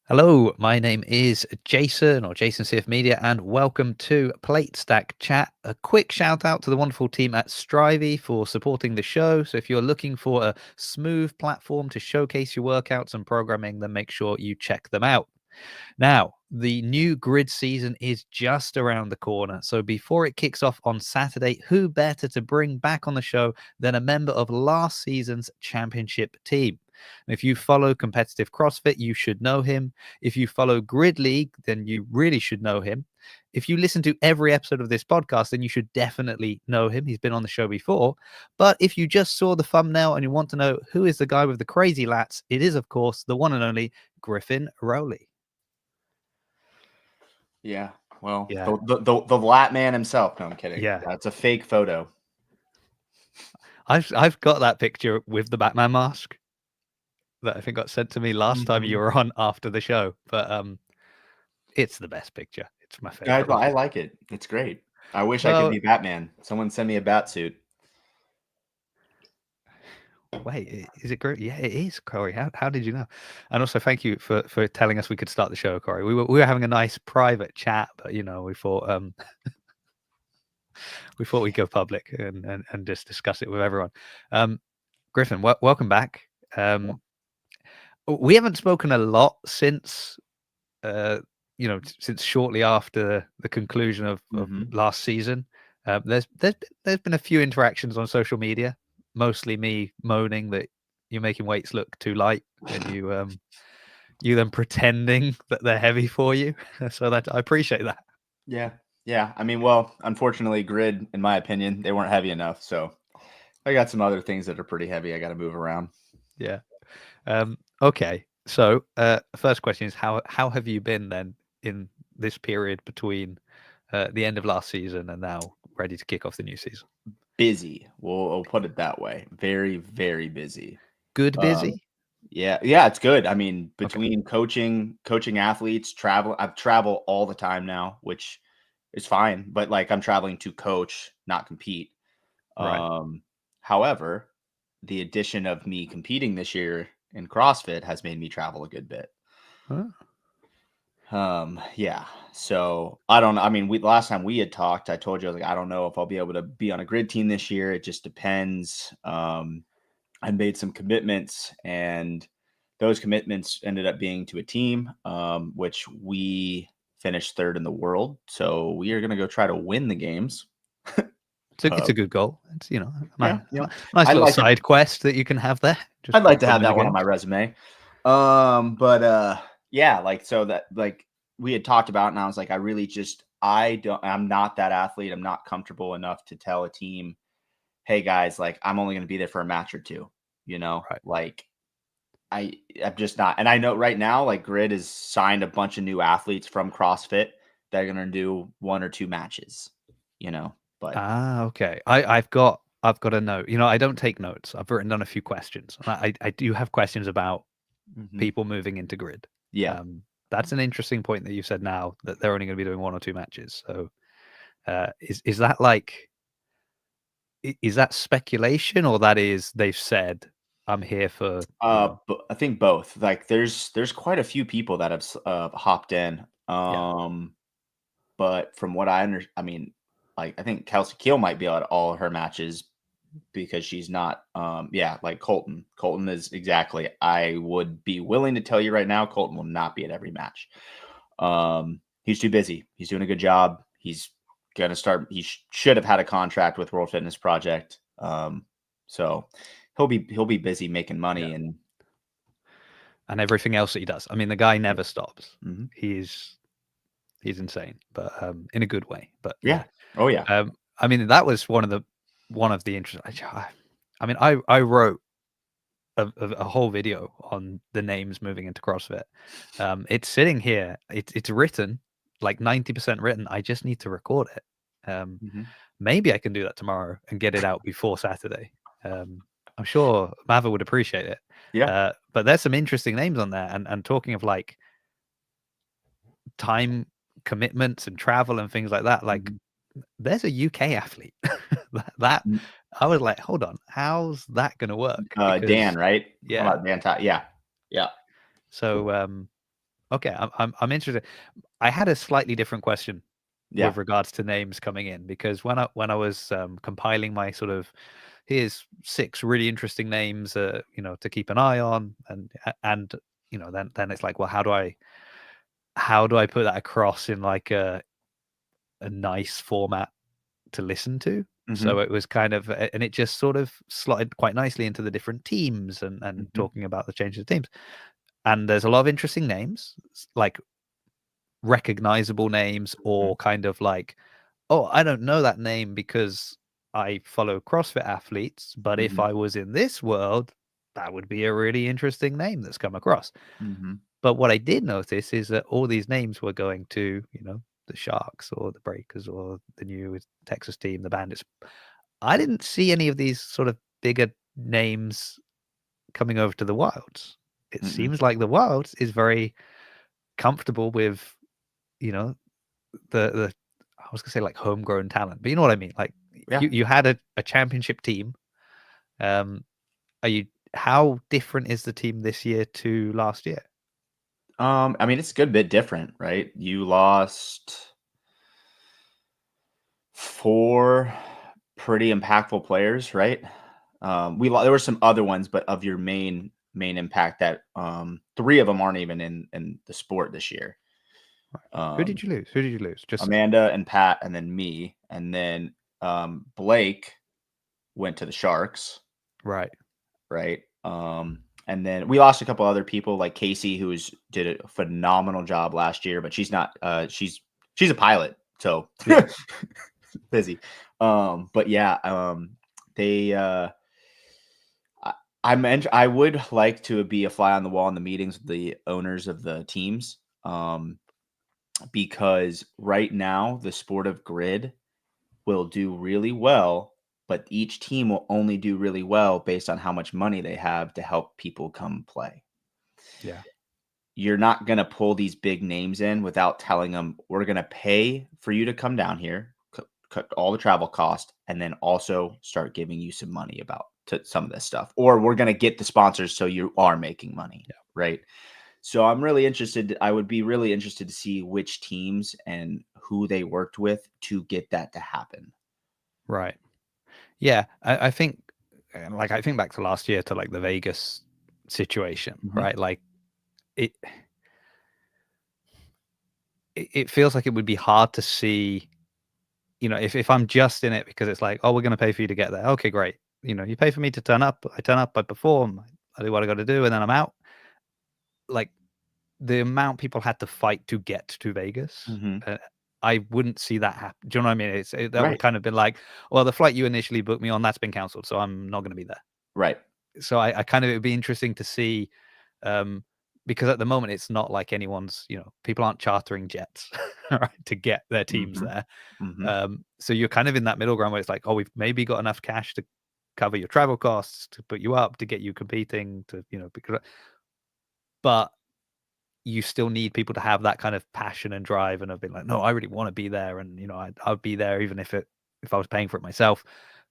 Hello, my name is Jason or Jason CF Media, and welcome to Plate Stack Chat. A quick shout out to the wonderful team at Strivey for supporting the show. So, if you're looking for a smooth platform to showcase your workouts and programming, then make sure you check them out. Now, the new grid season is just around the corner. So before it kicks off on Saturday, who better to bring back on the show than a member of last season's championship team? And if you follow competitive CrossFit, you should know him. If you follow Grid League, then you really should know him. If you listen to every episode of this podcast, then you should definitely know him. He's been on the show before. But if you just saw the thumbnail and you want to know who is the guy with the crazy lats, it is, of course, the one and only Griffin Roelle. Yeah, well, Yeah. the lat man himself. No, I'm kidding. Yeah. That's a fake photo. I've got that picture with the Batman mask that I think got sent to me last time you were on after the show. But it's the best picture. It's my favorite. I like it. It's great. I wish I could be Batman. Someone send me a bat suit. Wait, is it great? Yeah, it is, Corey. How did you know? And also, thank you for telling us we could start the show, Corey. We were having a nice private chat, but we thought we'd go public and just discuss it with everyone. Griffin, welcome back. We haven't spoken a lot since since shortly after the conclusion of last season. There's been a few interactions on social media, mostly me moaning that you're making weights look too light, and you then pretending that they're heavy for you. So that I appreciate that. Yeah. I mean, well, unfortunately, Grid, in my opinion, they weren't heavy enough. So I got some other things that are pretty heavy. I got to move around. Yeah. Okay. So first question is how have you been then in this period between the end of last season and now ready to kick off the new season? Busy. We'll put it that way. Very, very busy. Good busy? Yeah, it's good. I mean, between coaching athletes, I travel all the time now, which is fine. But like, I'm traveling to coach, not compete. Right. However, the addition of me competing this year in CrossFit has made me travel a good bit. Huh? Yeah. So I don't know. I mean, last time we had talked, I told you, I was like, I don't know if I'll be able to be on a grid team this year. It just depends. I made some commitments, and those commitments ended up being to a team, which we finished third in the world. So we are going to go try to win the games. It's a good goal. It's nice I'd little side quest that you can have there. I'd like to have that one on my resume. Yeah, like, so that, like, we had talked about, and I was like, I'm not that athlete. I'm not comfortable enough to tell a team, hey guys, like, I'm only going to be there for a match or two, Right. like I'm just not. And I know right now, like, Grid has signed a bunch of new athletes from CrossFit that are going to do 1 or 2 matches, but. Okay. I've got a note. I don't take notes. I've written down a few questions. I do have questions about people moving into Grid. Yeah. That's an interesting point that you said now, that they're only going to be doing 1 or 2 matches. So is that like, is that speculation, or that is they've said I'm here for? I think both. Like, there's quite a few people that have hopped in. But from what I mean, like, I think Kelsey Keel might be at all her matches because she's not. Like Colton. Colton is exactly. I would be willing to tell you right now, Colton will not be at every match. He's too busy. He's doing a good job. He's gonna start. He should have had a contract with World Fitness Project. So he'll be busy making money and everything else that he does. I mean, the guy never stops. Mm-hmm. He's insane, but in a good way. But yeah. Oh yeah. I mean, that was one of the interesting. I mean, I wrote a whole video on the names moving into CrossFit. It's sitting here. It's written, like 90% written. I just need to record it. Maybe I can do that tomorrow and get it out before Saturday. I'm sure Mava would appreciate it. Yeah. But there's some interesting names on there, and talking of like time commitments and travel and things like that, like there's a UK athlete that I was like, hold on, how's that gonna work? Dan, right? Yeah. Dan. Yeah. So Okay, I'm interested. I had a slightly different question Yeah. with regards to names coming in, because when I was compiling my sort of, here's 6 really interesting names, to keep an eye on, and then it's like, well, how do I put that across in like a nice format to listen to? Hmm. So it was kind of, and it just sort of slotted quite nicely into the different teams, and Hmm. talking about the changes of teams. And there's a lot of interesting names, like recognizable names, Hmm. or kind of like, oh, I don't know that name because I follow CrossFit athletes, but if Hmm. I was in this world, that would be a really interesting name that's come across. Hmm. But what I did notice is that all these names were going to, the Sharks or the Breakers or the new Texas team, the Bandits. I didn't see any of these sort of bigger names coming over to the Wilds. It Hmm. seems like the Wilds is very comfortable with, you know, the I was gonna say like homegrown talent, but you know what I mean. Like Yeah. you had a championship team. Um, are you How different is the team this year to last year? I mean, it's a good bit different, right? You lost 4 pretty impactful players, right? There were some other ones, but of your main impact, that 3 of them aren't even in the sport this year. Who did Um, you lose? Who did you lose? Just Amanda and Pat, and then me, and then Blake went to the Sharks, right. right? And then we lost a couple other people, like Casey, did a phenomenal job last year, but she's not. She's a pilot, so Yeah. busy. But yeah, they. I, I would like to be a fly on the wall in the meetings with the owners of the teams, because right now the sport of grid will do really well, but each team will only do really well based on how much money they have to help people come play. Yeah. You're not going to pull these big names in without telling them, we're going to pay for you to come down here, cut all the travel cost, and then also start giving you some money about to some of this stuff. Or we're going to get the sponsors so you are making money, Yeah. right? So I'm really interested. I would be really interested to see which teams and who they worked with to get that to happen. Right. Yeah. I think, like, I think back to last year, to like the Vegas situation, Mhm. right? Like it, it feels like it would be hard to see, if I'm just in it because it's like, oh, we're going to pay for you to get there. Okay, great. You pay for me to turn up. I turn up, I perform, I do what I got to do, and then I'm out. Like, the amount people had to fight to get to Vegas, Mhm. I wouldn't see that happen. Do you know what I mean? That would Right. kind of been like, well, the flight you initially booked me on, that's been canceled, so I'm not going to be there. Right. So I kind of, it'd be interesting to see, um, because at the moment it's not like anyone's, people aren't chartering jets, right, to get their teams Mhm. there. Mhm. So you're kind of in that middle ground where it's like, oh, we've maybe got enough cash to cover your travel costs, to put you up, to get you competing, but you still need people to have that kind of passion and drive, and have been like, no, I really want to be there, and I'd be there even if I was paying for it myself,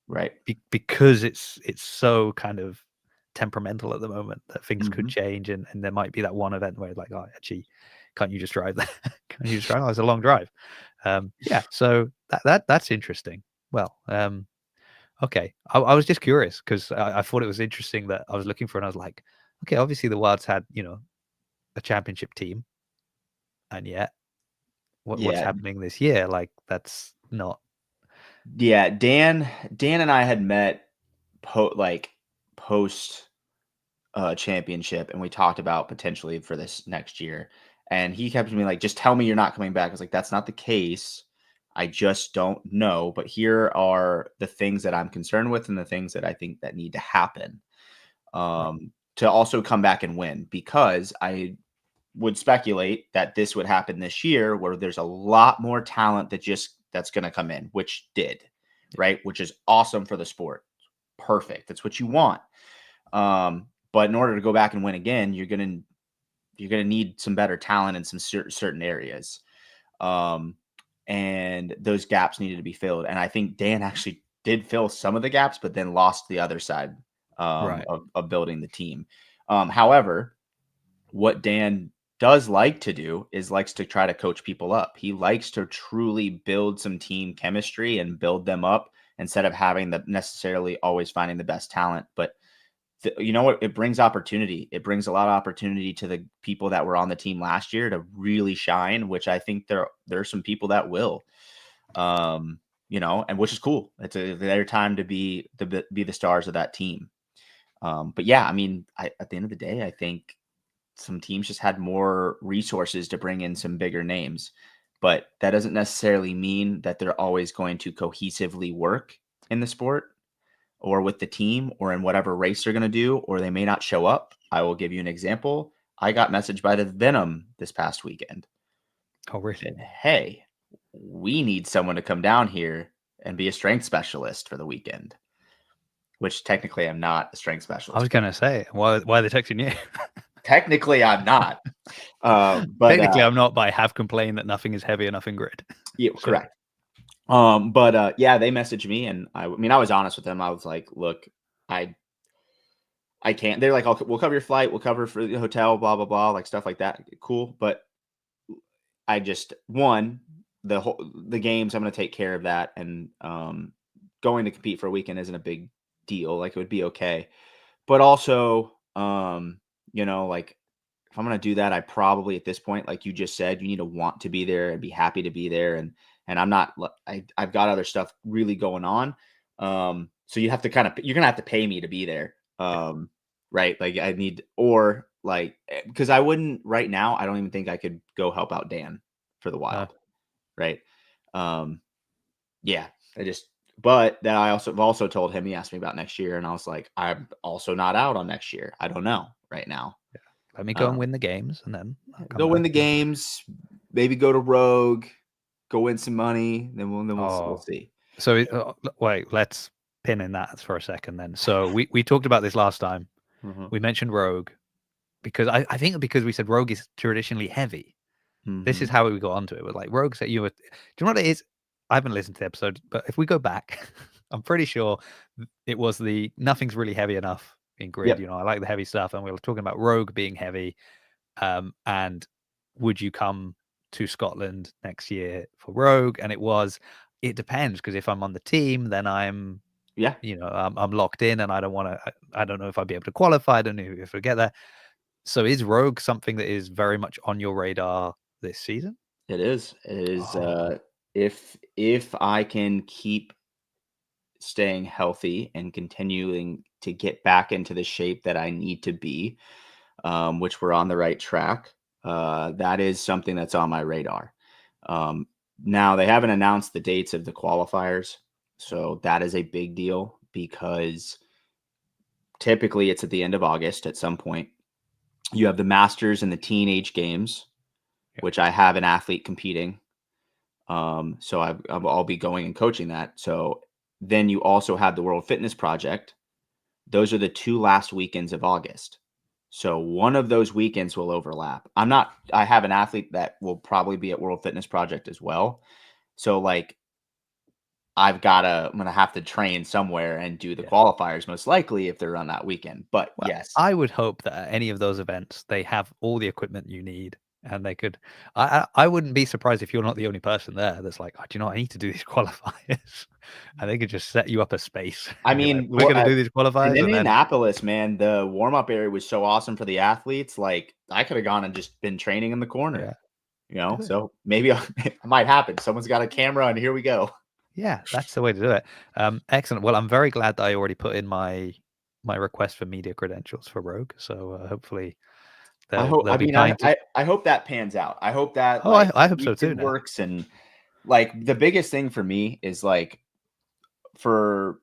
Right. because it's so kind of temperamental at the moment that things could Mhm. change, and there might be that one event where it's like, oh, actually, can't you just drive there? Can't you just drive? Oh, it's a long drive. Yeah, so that's interesting. Well, okay, I was just curious because I thought it was interesting that I was looking for, and I was like, okay, obviously the Wilds had a championship team, and yet what's Yeah. happening this year? Like, that's not Yeah. Dan and I had met like post championship, and we talked about potentially for this next year. And he kept me like, just tell me you're not coming back. I was like, that's not the case. I just don't know. But here are the things that I'm concerned with and the things that I think that need to happen, right. to also come back and win, because I would speculate that this would happen this year, where there's a lot more talent that's going to come in, which did, Yeah. right? Which is awesome for the sport. Perfect. That's what you want. But in order to go back and win again, you're gonna need some better talent in some certain areas, um, and those gaps needed to be filled. And I think Dan actually did fill some of the gaps, but then lost the other side, Right. of building the team. However, what Dan does like to do is likes to try to coach people up. He likes to truly build some team chemistry and build them up instead of having the necessarily always finding the best talent. But you know what? It brings opportunity. It brings a lot of opportunity to the people that were on the team last year to really shine, which I think there are some people that will. You know, and which is cool. It's their time to be the stars of that team. But yeah, I mean, at the end of the day, I think some teams just had more resources to bring in some bigger names, but that doesn't necessarily mean that they're always going to cohesively work in the sport or with the team or in whatever race they're going to do, or they may not show up. I will give you an example. I got messaged by the Venom this past weekend. Oh, really? Said, hey, we need someone to come down here and be a strength specialist for the weekend, which technically I'm not a strength I was specialist. going to say, why are they texting you? Technically, I'm not. But Technically, I'm not, but I have complained that nothing is heavy enough in grid. yeah, So, correct. Yeah, they messaged me, and I mean, I was honest with them. I was like, look, I can't. They're like, we'll cover your flight, we'll cover for the hotel, blah blah blah, like stuff like that. Cool, but I just the games. I'm going to take care of that, and going to compete for a weekend isn't a big deal. Like it would be okay, but also, you know, like if I'm going to do that, I probably at this point, like you just said, you need to want to be there and be happy to be there. And I'm not, I've got other stuff really going on. So you have to you're going to have to pay me to be there. Right. Like I need, or like, because I wouldn't right now, I don't even think I could go help out Dan for the Wild. Right. Yeah, but then I've also told him, he asked me about next year, and I was like, I'm also not out on next year. I don't know right now. let me go and win the games, and then I'll come Go win back. the games, maybe go to Rogue, go win some money. Then we'll see. So wait, let's pin in that for a second then. So we talked about this last time. We mentioned Rogue because I think because we said Rogue is traditionally heavy. This is how we got onto it. We're like, Rogue said you were. Do you know what it is? I haven't listened to the episode, but if we go back, I'm pretty sure it was the nothing's really heavy enough in grid. Yep. You know, I like the heavy stuff, and we were talking about Rogue being heavy. And would you come to Scotland next year for Rogue? And it depends, because if I'm on the team, then I'm you know, I'm locked in, and I don't want to. I don't know if I'd be able to qualify. I don't know if I get there. So is Rogue something that is very much on your radar this season? It is. It is. Oh. If I can keep staying healthy and continuing to get back into the shape that I need to be, which we're on the right track, that is something that's on my radar. Now they haven't announced the dates of the qualifiers, so that is a big deal because typically it's at the end of August at some point. You have the Masters and the Teenage Games, which I have an athlete competing. So I'll be going and coaching that. So then you also have the World Fitness Project. Those are the 2 last weekends of August. So one of those weekends will overlap. I have an athlete that will probably be at World Fitness Project as well. So like I'm going to have to train somewhere and do the qualifiers most likely if they're on that weekend. But well, yes, I would hope that at any of those events, they have all the equipment you need, and they could. I wouldn't be surprised if you're not the only person there that's like, oh, do you know what? I need to do these qualifiers, and they could just set you up a space. I Be like, mean, we're going to do these in qualifiers, and then Indianapolis, man, the warm-up area was so awesome for the athletes. Like I could have gone and just been training in the corner, you know? So maybe it might happen. Someone's got a camera and here we go. Yeah, that's the way to do it. Excellent. Well, I'm very glad that I already put in my request for media credentials for Rogue. So hopefully they'll be kind to. I hope that pans out. I hope that Oh, like I hope so too. weekend Now, works, and like the biggest thing for me is like for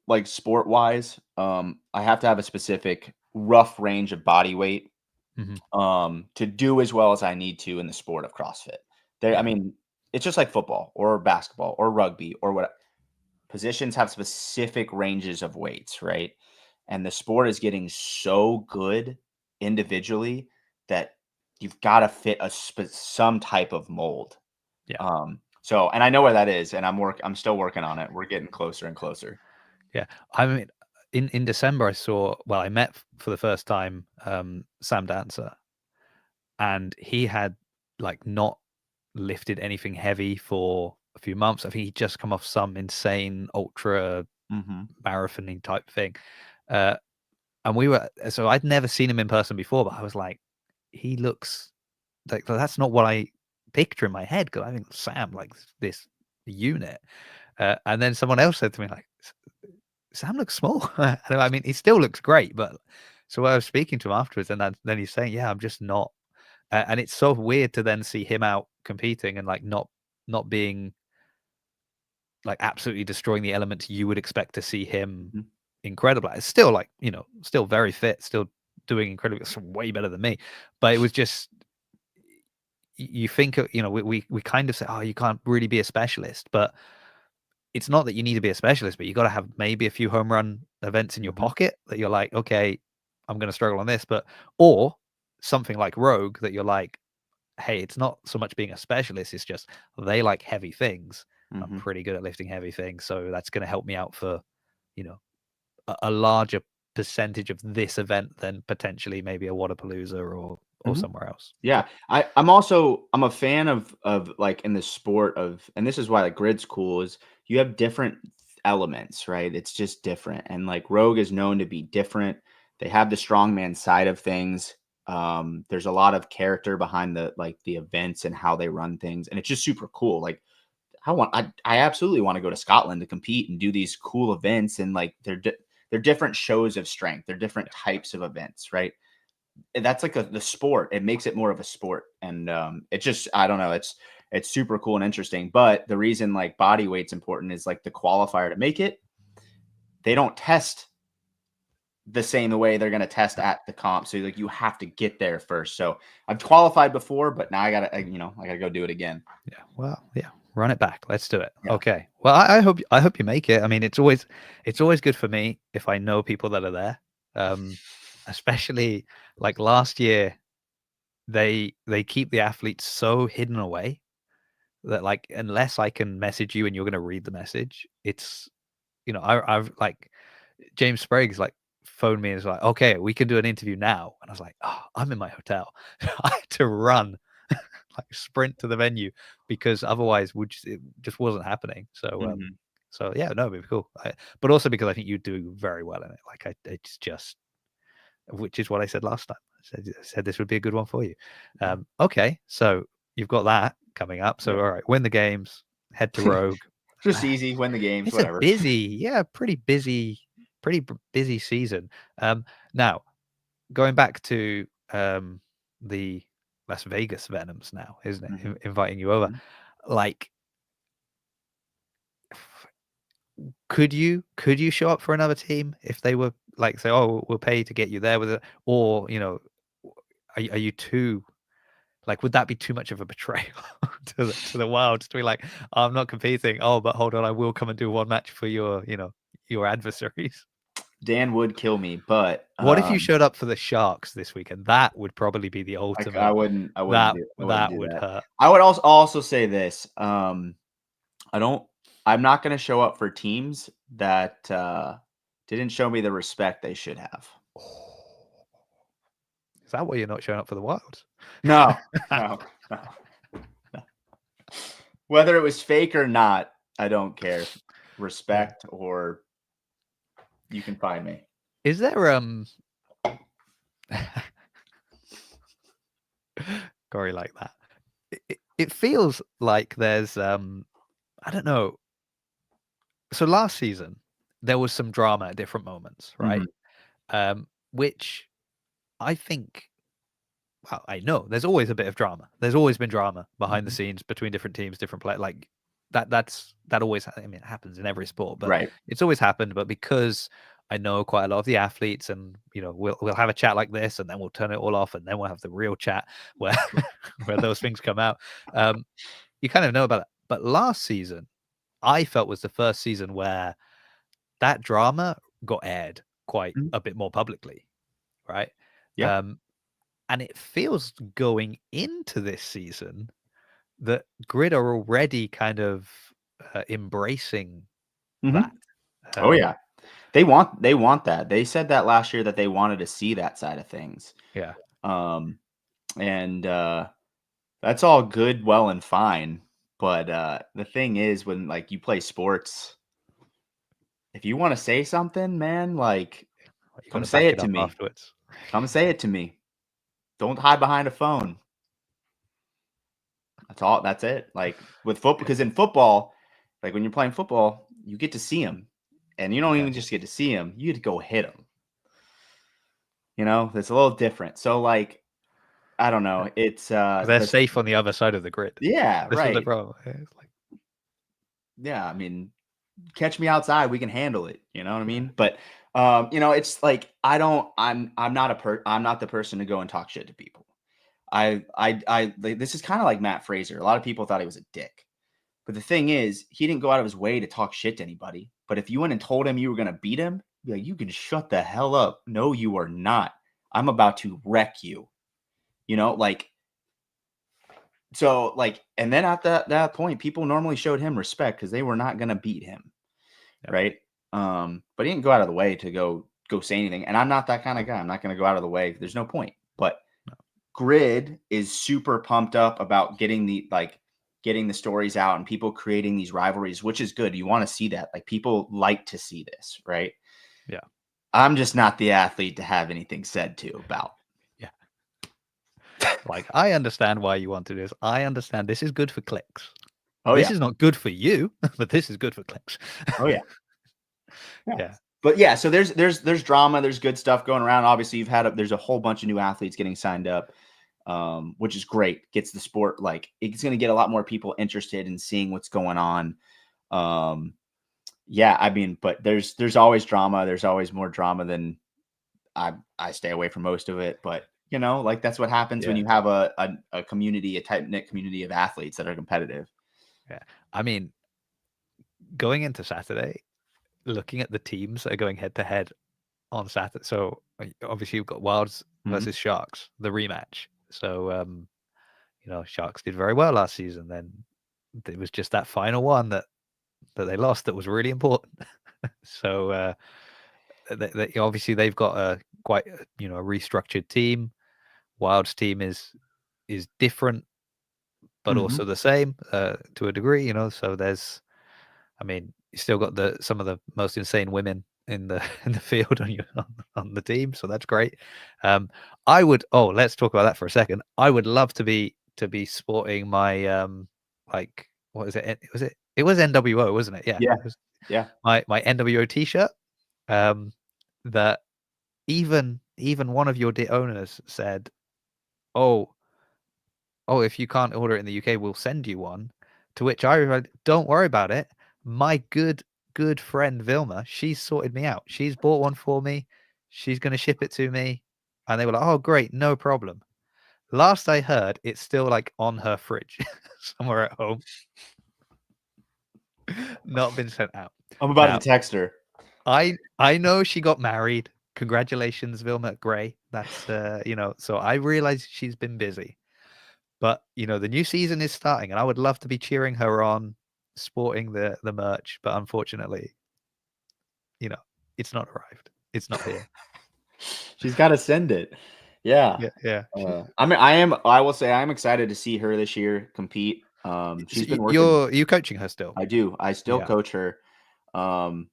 like sport wise, I have to have a specific rough range of body weight to do as well as I need to in the sport of CrossFit. I mean, it's just like football or basketball or rugby or what positions have specific ranges of weights, right? And the sport is getting so good individually that you've got to fit some type of mold. So, and I know where that is, and I'm still working on it. We're getting closer and closer. Yeah, I mean, in December I met for the first time Sam Dancer, and he had like not lifted anything heavy for a few months. I think he'd just come off some insane ultra Mm-hmm. marathoning type thing. And so I'd never seen him in person before, but I was like, he looks like that's not what I picture in my head, because I think Sam like this unit. And then someone else said to me like, Sam looks small. I mean, he still looks great, but so I was speaking to him afterwards, and then he's saying, yeah, I'm just not. And it's so weird to then see him out competing and like not being like absolutely destroying the elements you would expect to see him incredible. It's still like, still very fit, still doing incredibly, way better than me. But it was just, you think, we kind of say, oh, you can't really be a specialist, but it's not that you need to be a specialist, but you got to have maybe a few home run events in your Mm-hmm. pocket that you're like, okay, I'm going to struggle on this, or something like Rogue that you're like, hey, it's not so much being a specialist, it's just they like heavy things. I'm Mm-hmm. pretty good at lifting heavy things, so that's going to help me out for, you know, a larger percentage of this event than potentially maybe a Wadapalooza or Mm-hmm. somewhere else. Yeah, I'm a fan of like in the sport of, and this is why like grid's cool, is you have different elements, right? It's just different, and like Rogue is known to be different. They have the strongman side of things. There's a lot of character behind the events and how they run things, and it's just super cool. Like I absolutely want to go to Scotland to compete and do these cool events, and like they're different shows of strength. They're different types of events, right? That's like the sport. It makes it more of a sport, and it's just, I don't know. It's super cool and interesting. But the reason like body weight's important is like the qualifier to make it. They don't test the same the way they're going to test at the comp. So like you have to get there first. So I've qualified before, but now I gotta go do it again. Yeah. Well, yeah. Run it back. Let's do it. Yeah. Okay. Well, I hope you make it. I mean, it's always good for me if I know people that are there. Um, Especially like last year, they keep the athletes so hidden away that like unless I can message you and you're going to read the message, it's, I've like James Sprague's like phoned me and was like, okay, we can do an interview now. And I was like, oh, I'm in my hotel. I had to run, like sprint to the venue, because otherwise it just wasn't happening. Mhm. So yeah, no, it'd be cool. But also because I think you do very well in it. Like it's just, which is what I said last time. I said this would be a good one for you. Yeah. Okay, so you've got that coming up. So Yep. all right, win the games, head to Rogue. Just easy, win the games, It's a whatever. pretty busy season. Now going back to the Las Vegas Venoms now, isn't it? Mhm. Inviting you over, Mhm. like, could you show up for another team if they were like say, oh, we'll pay to get you there with it, or are you too, like, would that be too much of a betrayal to the Wild to be like, oh, I'm not competing. Oh, but hold on, I will come and do one match for your adversaries. Dan would kill me, but What if you showed up for the Sharks this weekend? That would probably be the I ultimate. wouldn't That I wouldn't that do would that. hurt. I would also say this. I don't I'm not gonna show up for teams that didn't show me the respect they should have. Is that why you're not showing up for the Wilds? No, no, no, no. Whether it was fake or not, I don't care. Yeah. Respect, or you can find me. Is there Corey like that? It feels like there's I don't know. So last season there was some drama at different moments, right? Mhm, Which I think, well, I know there's always a bit of drama. There's always been drama behind the mhm. scenes between different teams, different players. Like that always. I mean, it happens in every sport, but Right. it's always happened. But because I know quite a lot of the athletes, and we'll have a chat like this, and then we'll turn it all off, and then we'll have the real chat where where those things come out. You kind of know about it. But last season, I felt was the first season where that drama got aired quite Mhm. a bit more publicly, right? Yeah. Um, and it feels going into this season that Grid are already kind of embracing Mhm. that. Oh, Um, yeah. They want that. They said that last year that they wanted to see that side of things. yeah. Um, And that's all good, well, and fine. But the thing is, when like you play sports, if you want to say something, man, like You got come to say back it it to up me. afterwards. Come say it to me. Don't hide behind a phone. That's all. That's it. Like with football, Yeah, because in football, like when you're playing football, you get to see them, and you don't yeah. even just get to see them. You get to go hit them. You know, it's a little different. So like, I don't know. It's 'Cause they're the safe on the other side of the grid. yeah, This is the right. problem. It's like, Yeah, I mean, catch me outside, we can handle it. You know what I yeah, mean? But it's like I'm not I'm not the person to go and talk shit to people. This is kind of like Matt Fraser. A lot of people thought he was a dick. But the thing is, he didn't go out of his way to talk shit to anybody. But if you went and told him you were gonna beat him, be like, you can shut the hell up. No, you are not. I'm about to wreck you. You know, like so like and then at that point, people normally showed him respect because they were not gonna beat him. yeah, Right? But he didn't go out of the way to go say anything. And I'm not that kind of guy. I'm not gonna go out of the way. There's no point. But no, Grid is super pumped up about getting the stories out and people creating these rivalries, which is good. You want to see that. Like people like to see this, right? yeah, I'm just not the athlete to have anything said to about. yeah. Like, I understand why you want to do this. I understand this is good for clicks. Oh This yeah. is not good for you, but this is good for clicks. Oh yeah. Yeah. Yeah, But yeah, so there's drama, there's good stuff going around. Obviously, there's a whole bunch of new athletes getting signed up, which is great. Gets the sport like it's going to get a lot more people interested in seeing what's going on. Um, yeah, I mean, but there's always drama. There's always more drama than I stay away from most of it. But like that's what happens when yeah, you have a community, a tight knit community of athletes that are competitive. yeah. I mean, going into Saturday, looking at the teams that are going head to head on Saturday. So obviously you've got Wilds Mhm. versus Sharks, the rematch. So Sharks did very well last season. Then it was just that final one that they lost that was really important. So obviously they've got a quite a restructured team. Wild's team is different, but also Mhm. the same to a degree. So I mean, you still got some of the most insane women in the in the field on the team, so that's great. I would. Oh, let's talk about that for a second. I would love to be sporting my like what is it? It was NWO, wasn't it? Yeah, Yeah. it was Yeah. my NWO T-shirt. Um, that even one of your owners said, "Oh, if you can't order it in the UK, we'll send you one." To which I replied, "Don't worry about it. My good friend Vilma, she's sorted me out. She's bought one for me. She's going to ship it to me." And they were like, "Oh, great, no problem." Last I heard, it's still like on her fridge somewhere at home, not been sent out. I'm about to Now, text her. I know she got married. Congratulations, Vilma Gray. That's so I realize she's been busy. But the new season is starting, and I would love to be cheering her on, sporting the merch. But unfortunately, you know, it's not arrived. It's not here. She's got to send it. Yeah. Yeah, yeah. I mean, I will say I'm excited to see her this year compete. So She's been working. you're coaching her still? I do. I still Yeah. coach her. Um,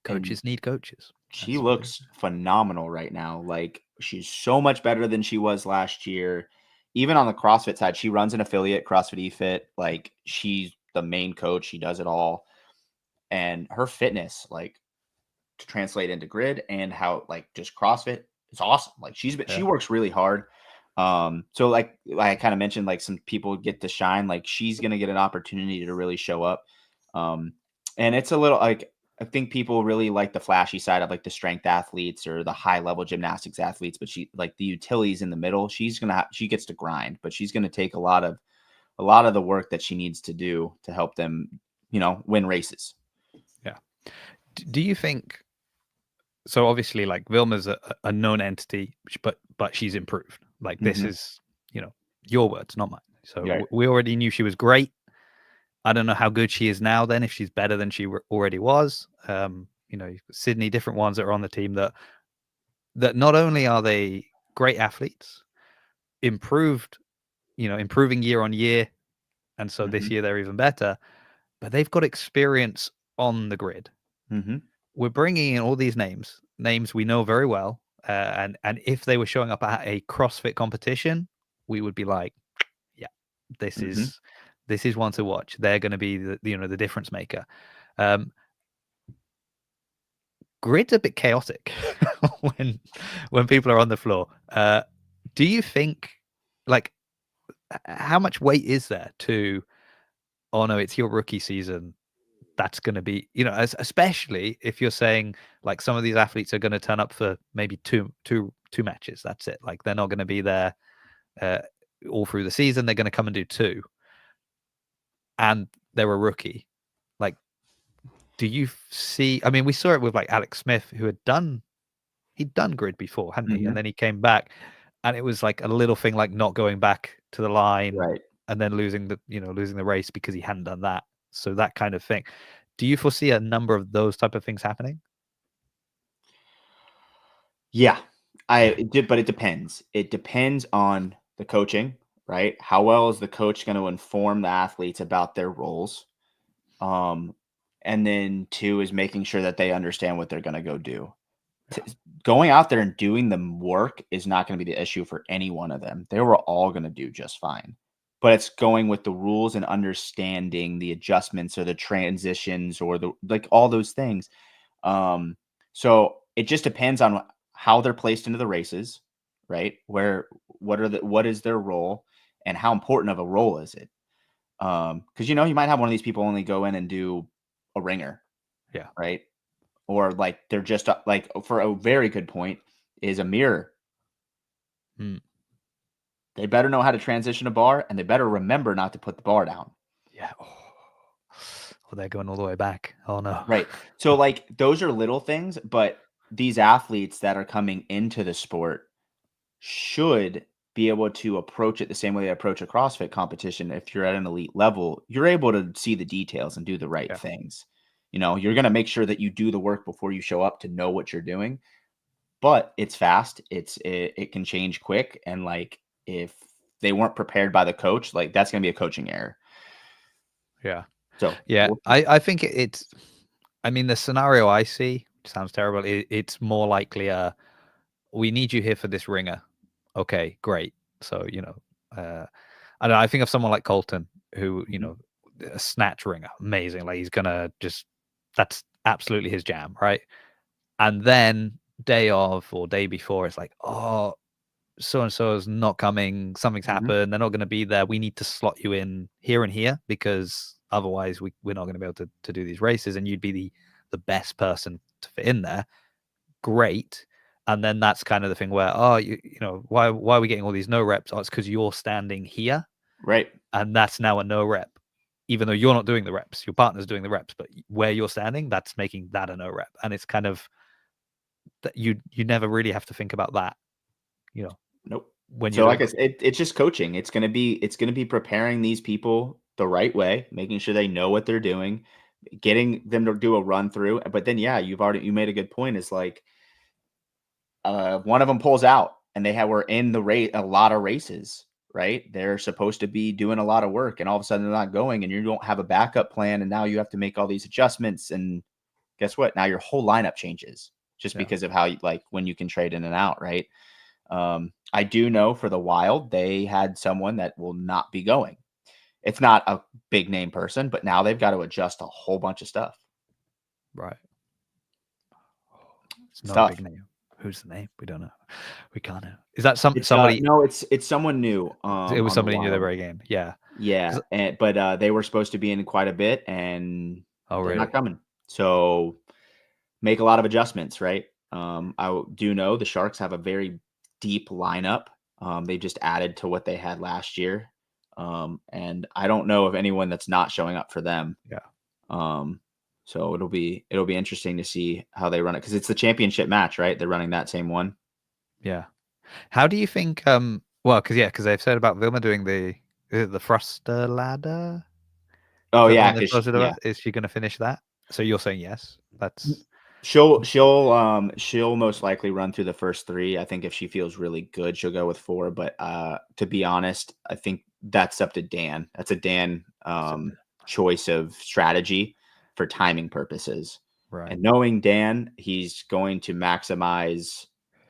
and Coaches need coaches. she That's what they looks phenomenal right now. Like she's so much better than she was last year. Even on the CrossFit side, she runs an affiliate, CrossFit eFit. Like she's the main coach. She does it all. And her fitness, like to translate into grid and how like just CrossFit, it's awesome. Like she Yeah, works really hard. So like I kind of mentioned, like some people get to shine. Like she's gonna get an opportunity to really show up. Um, and it's a little like I think people really like the flashy side of like the strength athletes or the high level gymnastics athletes, but she like the utilities in the middle. She gets to grind, but she's gonna take a lot of the work that she needs to do to help them, win races. yeah. Do you think so? Obviously, like Vilma's a known entity, but she's improved. Like this Mm-hmm. is your words, not mine. So Right. we already knew she was great. I don't know how good she is now. Then, if she's better than she already was, Sydney, different ones that are on the team that not only are they great athletes, improving year on year, and so this year they're even better. But they've got experience on the grid. We're bringing in all these names we know very well, and if they were showing up at a CrossFit competition, we would be like, yeah, this is one to watch. They're going to be the difference maker. Grid's a bit chaotic when people are on the floor. Do you think, like, how much weight is there to, oh no, it's your rookie season, that's going to be, especially if you're saying like some of these athletes are going to turn up for maybe two matches, that's it, like they're not going to be there all through the season, they're going to come and do two, and they're a rookie. Like, do you see, I mean, we saw it with like Alex Smith, who he'd done grid before, hadn't he? And then he came back, and it was like a little thing, like not going back to the line, Right. and then losing the race because he hadn't done that. So that kind of thing. Do you foresee a number of those type of things happening? Yeah, but it depends. It depends on the coaching, right? How well is the coach going to inform the athletes about their roles? And then 2 is making sure that they understand what they're going to go do. Going out there and doing the work is not going to be the issue for any one of them. They were all going to do just fine. But it's going with the rules and understanding the adjustments or the transitions or all those things. So it just depends on how they're placed into the races, right? What is their role and how important of a role is it? Because you might have one of these people only go in and do a ringer. Yeah. Right. Or like they're just like, for a very good point is a mirror. They better know how to transition a bar, and they better remember not to put the bar down. Yeah. Oh, they're going all the way back. Oh no. Right. So like those are little things, but these athletes that are coming into the sport should be able to approach it the same way they approach a CrossFit competition. If you're at an elite level, you're able to see the details and do the right things. You're going to make sure that you do the work before you show up to know what you're doing. But it's fast. It can change quick. And like, if they weren't prepared by the coach, like that's going to be a coaching error. Yeah. So yeah, I think it's, I mean, the scenario I see sounds terrible. It's more likely we need you here for this ringer. Okay, great. So, I don't know, I think of someone like Colton, who, a snatch ringer, amazing. Like, he's gonna that's absolutely his jam, right? And then day of or day before, it's like, oh, so and so is not coming. Something's happened. They're not going to be there. We need to slot you in here and here, because otherwise we're not going to be able to do these races. And you'd be the best person to fit in there. Great. And then that's kind of the thing where, why are we getting all these no reps? Oh, it's because you're standing here. Right. And that's now a no rep, even though you're not doing the reps. Your partner's doing the reps, but where you're standing, that's making that a no rep. And it's kind of that you never really have to think about that, Nope. when So like I said, it's just coaching. It's gonna be preparing these people the right way, making sure they know what they're doing, getting them to do a run through. But then you made a good point, is like one of them pulls out and were in the race, a lot of races, right? They're supposed to be doing a lot of work, and all of a sudden they're not going, and you don't have a backup plan, and now you have to make all these adjustments, and guess what? Now your whole lineup changes just because of how when you can trade in and out, right? I do know for the Wild, they had someone that will not be going. It's not a big name person, but now they've got to adjust a whole bunch of stuff. Right. It's not a big name. Who's the name? We don't know. We can't know. Is that somebody? No, it's someone new. It was somebody new that very game. Yeah. Yeah. But they were supposed to be in quite a bit, and they're not coming. So make a lot of adjustments, right? I do know the Sharks have a very deep lineup. They just added to what they had last year. And I don't know of anyone that's not showing up for them. Yeah. So it'll be interesting to see how they run it, because it's the championship match, right? They're running that same one. Yeah. How do you think? Well, because they've said about Vilma doing the thruster ladder. Oh Is yeah, is she going to finish that? So you're saying yes? That's She'll most likely run through the first 3. I think if she feels really good, she'll go with 4, but, to be honest, I think that's up to Dan. That's a Dan, choice of strategy for timing purposes. Right. And knowing Dan, he's going to maximize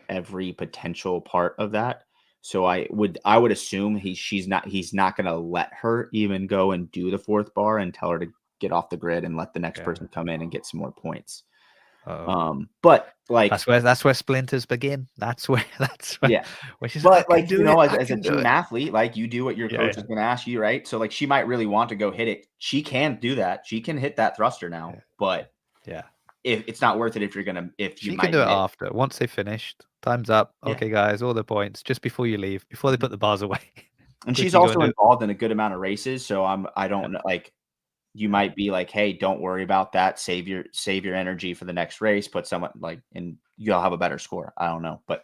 every potential part of that. So I would assume he's not gonna let her even go and do the 4th bar and tell her to get off the grid and let the next Yeah. person come in and get some more points. Uh-oh. But like, That's where splinters begin. That's where yeah, where she said, "I but can like, do it. I as a can do team it." athlete, like you do what your Yeah, coach is yeah, going to ask you, right? So like, she might really want to go hit it. She can do that. She can hit that thruster now, yeah, but yeah. if it's not worth it, if you She can might do it miss. after. Once they finished, time's up. Yeah. Okay, guys, all the points just before you leave, before they Mhm. put the bars away. And she's Quickly go and also do it. involved in a good amount of races. So I Yeah, don't know, like, you yeah. might be like, hey, don't worry about that. Save your energy for the next race. Put someone like, and you'll have a better score. I don't know, but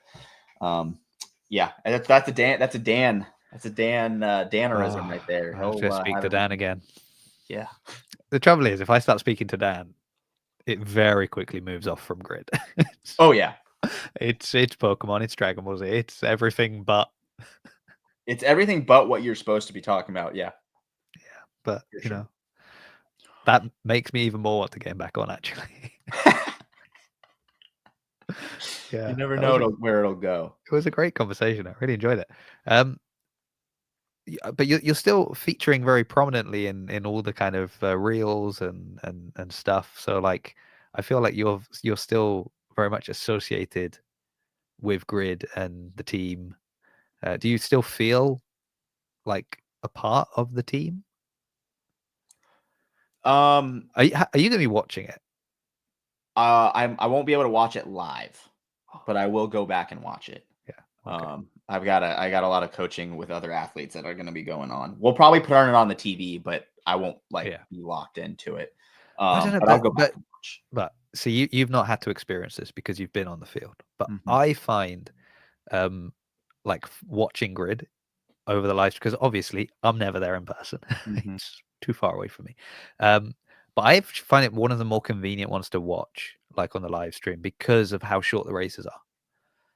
um, yeah, and that's a Dan. Danerism Oh, right there. I have He'll to speak have to Dan everything. again. Yeah, The trouble is, if I start speaking to Dan, it very quickly moves off from grid. It's oh yeah, it's Pokemon, it's Dragon Ball Z, it's everything but. it's everything but what you're supposed to be talking about. Yeah, But, for sure. that makes me even more want to get him back on, actually. You Yeah, never that was know where it'll go. it was a great conversation. I really enjoyed it. Um, but you're still featuring very prominently in all the kind of reels and stuff. So like, I feel like you're still very much associated with Grid and the team. Do you still feel like a part of the team? Um, Are you going to be watching it? I won't be able to watch it live, Oh, but I will go back and watch it. yeah. Okay. I got a lot of coaching with other athletes that are going to be going on. We'll probably turn it on the TV, but I won't like Yeah. be locked into it. I don't know, But I'll go back and watch. but see, you've not had to experience this because you've been on the field. But Mhm, I find um like watching Grid over the live because obviously I'm never there in person. mhm. It's too far away from me. Um, but I find it one of the more convenient ones to watch, like on the live stream, because of how short the races are.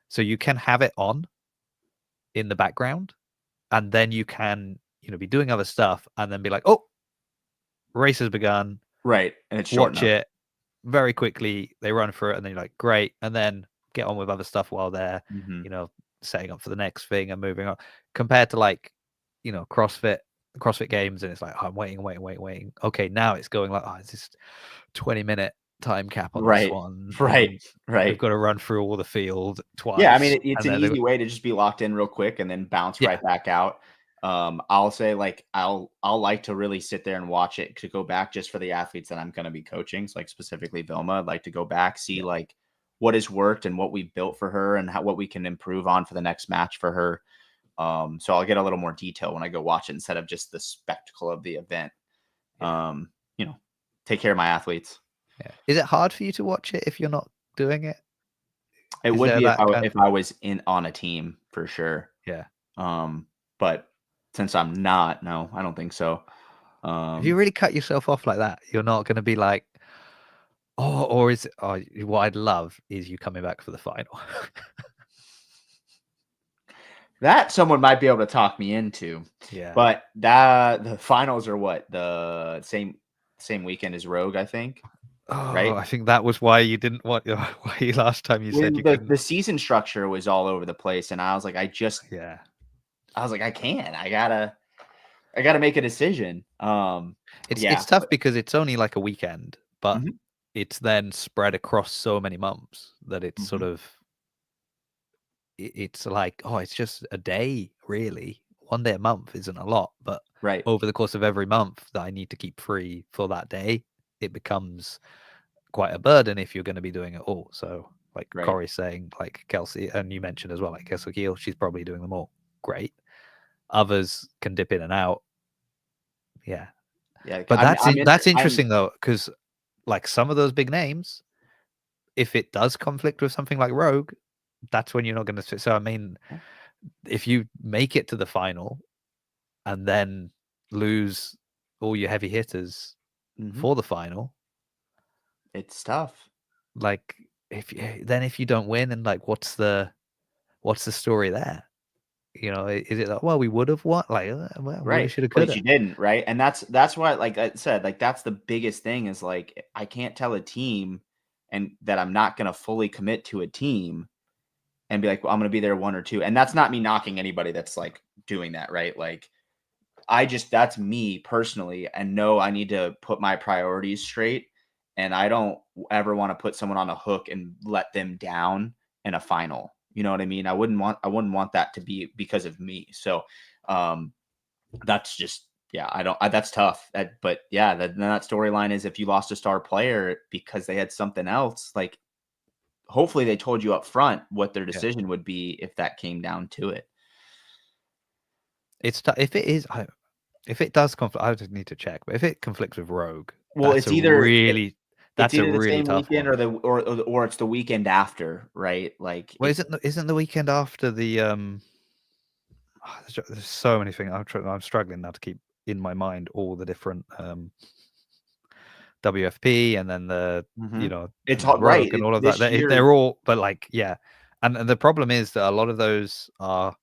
So you can have it on in the background, and then you can, be doing other stuff, and then be like, "Oh, race has begun." Right, and it's short Watch enough. it very quickly. They run through it, and then you're like, "Great," and then get on with other stuff while they're, Mhm. you know, setting up for the next thing and moving on. Compared to like, CrossFit games, and it's like, oh, I'm waiting, waiting, waiting, waiting. Okay, now it's going like, oh, it's just 20-minute time cap on this Right, one, right, and we've right. got to run through all the field Yeah, I mean, twice, it's and an then easy way to just be locked in real quick and then bounce yeah, right back out. I'll say like I'll like to really sit there and watch it to go back just for the athletes that I'm going to be coaching. So like specifically Vilma, I'd like to go back, see yeah, like what has worked and what we've built for her and what we can improve on for the next match for her. So I'll get a little more detail when I go watch it instead of just the spectacle of the event. yeah, Um, you know, take care of my athletes. yeah. Is it hard for you to watch it if you're not doing it? It Is would there be that kind if of I was in on a team for sure. yeah? But since I'm not, no, I don't think so. If you Um, really cut yourself off like that, you're not going to be like, oh, or is it? Oh, what I'd love is you coming back for the final. that someone might be able to talk me into, Yeah. but that the finals are what the same weekend as Rogue, I think, Oh, right? I think that was why you didn't want why you last time you said When you couldn't. the season structure was all over the place, and I was like, Yeah. I was like, I can't, I gotta make a decision. It's Yeah, tough but because it's only like a weekend, but mhm, it's then spread across so many months that it's sort mhm, of it's like, oh, it's just a day, really. One day a month isn't a lot, but right, over the course of every month that I need to keep free for that day, it becomes quite a burden if you're going to be doing it all. So, like right. Corey's saying, like Kelsey, and you mentioned as well, like Kelsey Keel, she's probably doing them all. Great. Others can dip in and out. Yeah. Yeah, But that's I'm interesting though, because like some of those big names, if it does conflict with something like Rogue, that's when you're not going to. So I mean, if you make it to the final and then lose all your heavy hitters mhm, for the final, it's tough. like if you don't win, and like what's the story there? Is it like, well, we would have won, like, well, woulda, Right, shoulda, but coulda. you didn't, right? And that's why, like I said, like, that's the biggest thing is, like, I can't tell a team and that I'm not gonna fully commit to a team and be like, "Well, I'm gonna be there 1 or 2," and that's not me knocking anybody that's, like, doing that, right? Like, I just that's me personally, and no, I need to put my priorities straight, and I don't ever wanna put someone on a hook and let them down in a final, you know what I mean? I wouldn't want that to be because of me, so, um that's just yeah, I don't that's tough. But yeah, that storyline is if you lost a star player because they had something else, like hopefully they told you up front what their Yeah. decision would be if that came down to it. If it is, if it does conflict, I just need to check. But if it conflicts with Rogue, Well, it's that's a either the really same tough weekend one. or it's the weekend after, right? Like Well, isn't the weekend after the there's so many things. I'm struggling now to keep in my mind all the different WFP, and then Mhm. It's and then hard, right? Rogue and all of that. This year. They're all, but like, yeah. And the problem is that a lot of those are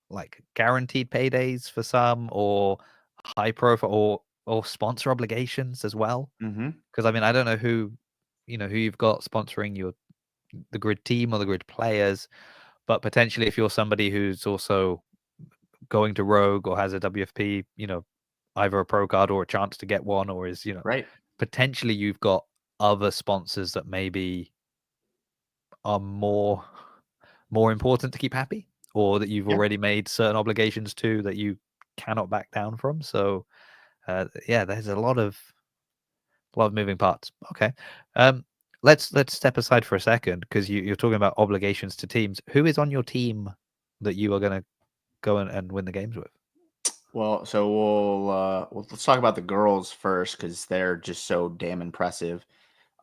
like guaranteed paydays for some, or high profile, or sponsor obligations as well. Mhm. Because I mean, I don't know who you've got sponsoring the grid team or the grid players, but potentially if you're somebody who's also going to Rogue or has a WFP, either a pro card or a chance to get one, or is, Right. potentially you've got other sponsors that maybe are more important to keep happy, or that you've Yeah. already made certain obligations to that you cannot back down from. So yeah, there's a lot of moving parts. Okay. Um, let's step aside for a second, because you're talking about obligations to teams. Who is on your team that you are going to go and win the games with? Well, so let's talk about the girls first because they're just so damn impressive.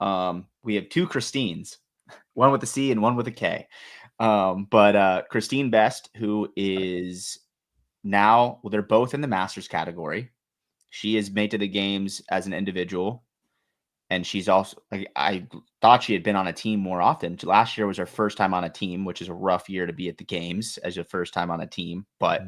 We have two Christines, one with a C and one with a K. But Christine Best, who Right. is now, well, they're both in the Masters category. She is made to the games as an individual, and she's also like I thought she had been on a team more often. Last year was her first time on a team, which is a rough year to be at the games as your first time on a team, but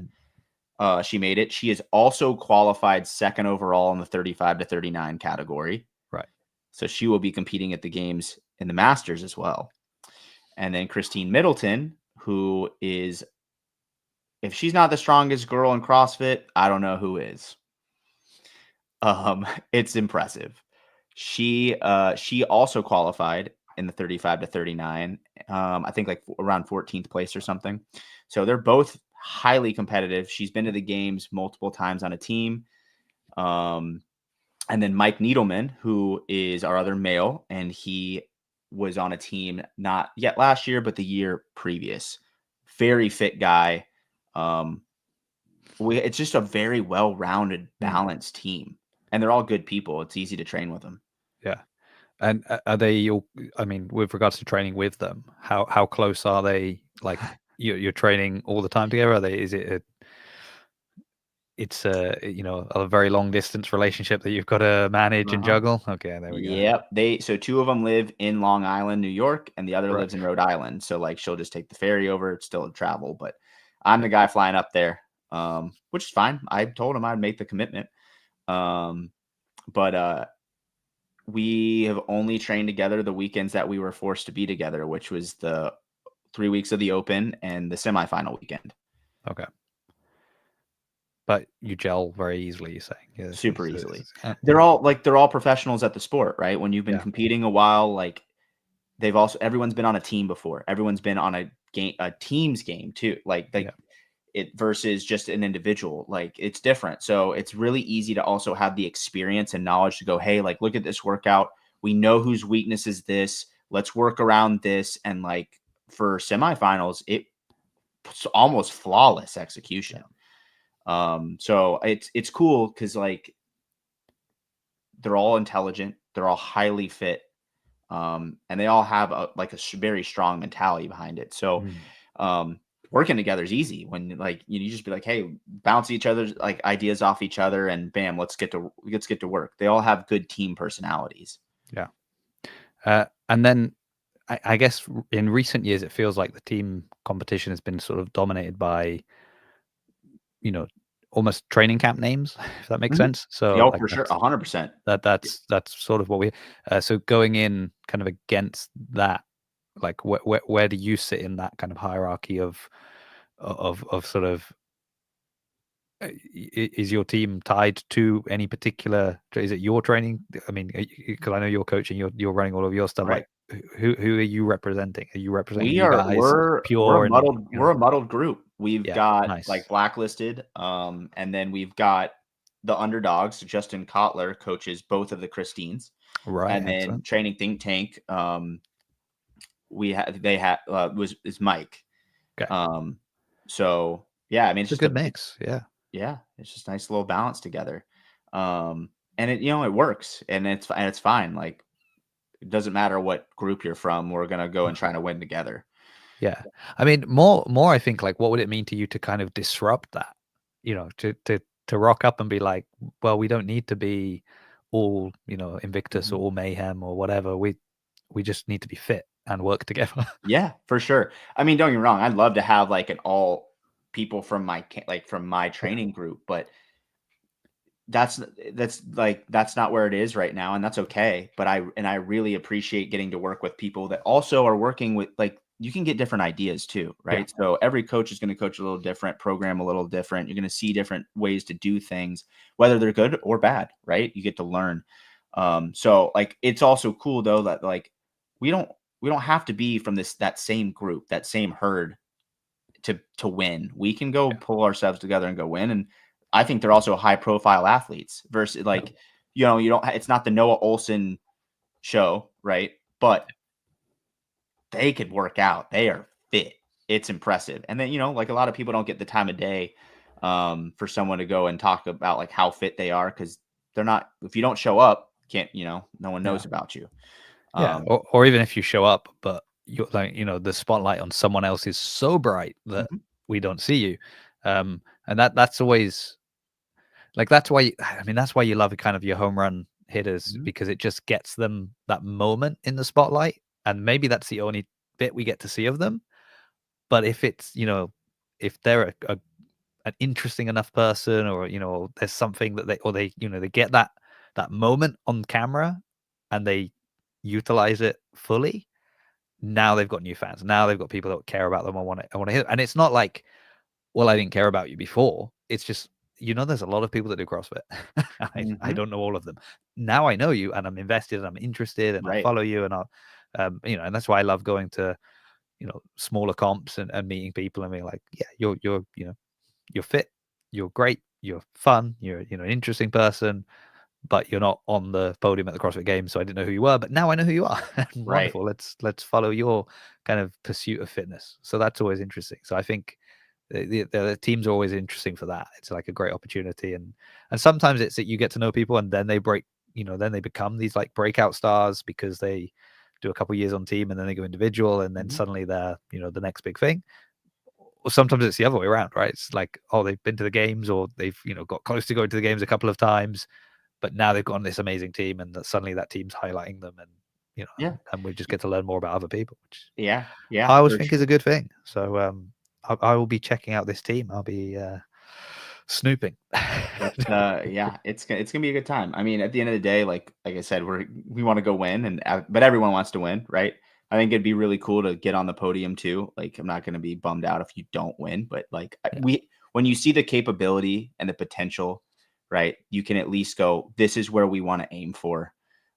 Mm, she made it. She is also qualified second overall in the 35 to 39 category. right. So she will be competing at the games in the Masters as well. And then Christine Middleton, who is, if she's not the strongest girl in CrossFit, I don't know who is. It's impressive. She also qualified in the 35 to 39. I think like around 14th place or something. So they're both highly competitive. She's been to the games multiple times on a team. Um, and then Mike Needleman, who is our other male, and he was on a team not yet last year, but the year previous. Very fit guy. Um, it's just a very well-rounded, Mm, balanced team, and they're all good people. It's easy to train with them. yeah. And are they all? I mean, with regards to training with them, how close are they? Like, you're training all the time together? Are they? Is it it's a very long distance relationship that you've got to manage and Uh-huh. juggle? Okay, there we go. Yep. So two of them live in Long Island, New York, and the other Right. lives in Rhode Island. So like she'll just take the ferry over. It's still a travel, but I'm Yeah. the guy flying up there, which is fine. I told him I'd make the commitment. Um, but we have only trained together the weekends that we were forced to be together, which was the 3 weeks of the Open and the semifinal weekend. Okay. But you gel very easily, you're saying? Yeah, Super easily. yeah. They're all professionals at the sport, right? When you've been Yeah. competing a while, like everyone's been on a team before. Everyone's been on a team's game too. Like Yeah. it versus just an individual. Like it's different. So it's really easy to also have the experience and knowledge to go, hey, like look at this workout. We know whose weakness is this. Let's work around this. And like for semifinals, it's almost flawless execution. Yeah. So it's cool because like they're all intelligent, they're all highly fit, and they all have very strong mentality behind it. So Mm. um, working together is easy when like you just be like, hey, bounce each other's like ideas off each other, and bam, let's get to work. They all have good team personalities. Yeah. And then I guess in recent years, it feels like the team competition has been sort of dominated by, you know, almost training camp names, if that makes Mhm. sense. So Yeah, like for sure, 100%. that's sort of what we. So going in kind of against that, like where do you sit in that kind of hierarchy of sort of is your team tied to any particular? Is it your training? I mean, because I know you're coaching, you're running all of your stuff. Right. Like, who are you representing? Are you representing We you are guys we're a pure and muddled we're a muddled group. We've yeah, got, like, nice, Blacklisted, and then we've got the underdogs. Justin Kotler coaches both of the Christines, right, and then excellent. Training Think Tank, we had they had was is Mike. Okay, Um, so yeah, I mean, it's a good mix. Yeah, yeah, it's just a nice little balance together. Um, and it works, and it's fine. Like, it doesn't matter what group you're from. We're gonna go and try to win together. yeah. I mean, more. I think like, what would it mean to you to kind of disrupt that? To rock up and be like, well, we don't need to be all Invictus or Mhm. all Mayhem or whatever. We just need to be fit and work together. Yeah, for sure. I mean, don't get me wrong. I'd love to have like an all people from from my Yeah, training group, but that's not where it is right now, and that's okay. But I really appreciate getting to work with people that also are working with, like, you can get different ideas too, yeah, right? So every coach is going to coach a little different, program a little different. You're going to see different ways to do things, whether they're good or bad, right? You get to learn. So like, it's also cool though that, like, we don't we don't have to be from that same group, that same herd to win. We can go yeah, pull ourselves together and go win. And I think they're also high profile athletes versus, yeah, like, you don't it's not the Noah Olson show, right? But they could work out. They are fit. It's impressive. And then, like, a lot of people don't get the time of day for someone to go and talk about, like, how fit they are, because they're not, if you don't show up, can't, no one yeah. knows about you. Yeah, Um or even if you show up, but you're like, the spotlight on someone else is so bright that mhm, we don't see you. And that's always like that's why I mean that's why you love kind of your home run hitters mhm. because it just gets them that moment in the spotlight. And maybe that's the only bit we get to see of them. But if it's, if they're an interesting enough person or, there's something that they get that moment on camera and they utilize it fully, now they've got new fans. Now they've got people that care about them. I want to hear. And it's not like, well, I didn't care about you before. It's just, there's a lot of people that do CrossFit. I Mhm. don't know all of them. Now I know you and I'm invested and I'm interested and I'll Right. follow you and I'll, and that's why I love going to, smaller comps and meeting people and being like, yeah, you're fit, you're great, you're fun, you're, an interesting person, but you're not on the podium at the CrossFit Games, so I didn't know who you were, but now I know who you are. Right. Wonderful. Let's follow your kind of pursuit of fitness. So that's always interesting. So I think the teams are always interesting for that. It's like a great opportunity, and sometimes it's that you get to know people, and then they break. Then they become these like breakout stars because they do a couple years on team, and then they go individual, and then Mhm. suddenly they're the next big thing. Or sometimes it's the other way around, right? It's like, oh, they've been to the games, or they've got close to going to the games a couple of times, but now they've got on this amazing team, and that suddenly that team's highlighting them, and Yeah. and we just get to learn more about other people, which Yeah. Yeah, I always for think is sure. a good thing. So I will be checking out this team. I'll be snooping. Yeah, it's gonna be a good time. I mean, at the end of the day, like I said, we want to go win, and but everyone wants to win, right? I think it'd be really cool to get on the podium too. Like, I'm not gonna be bummed out if you don't win, but like, Yeah, we when you see the capability and the potential, right? You can at least go, this is where we want to aim for,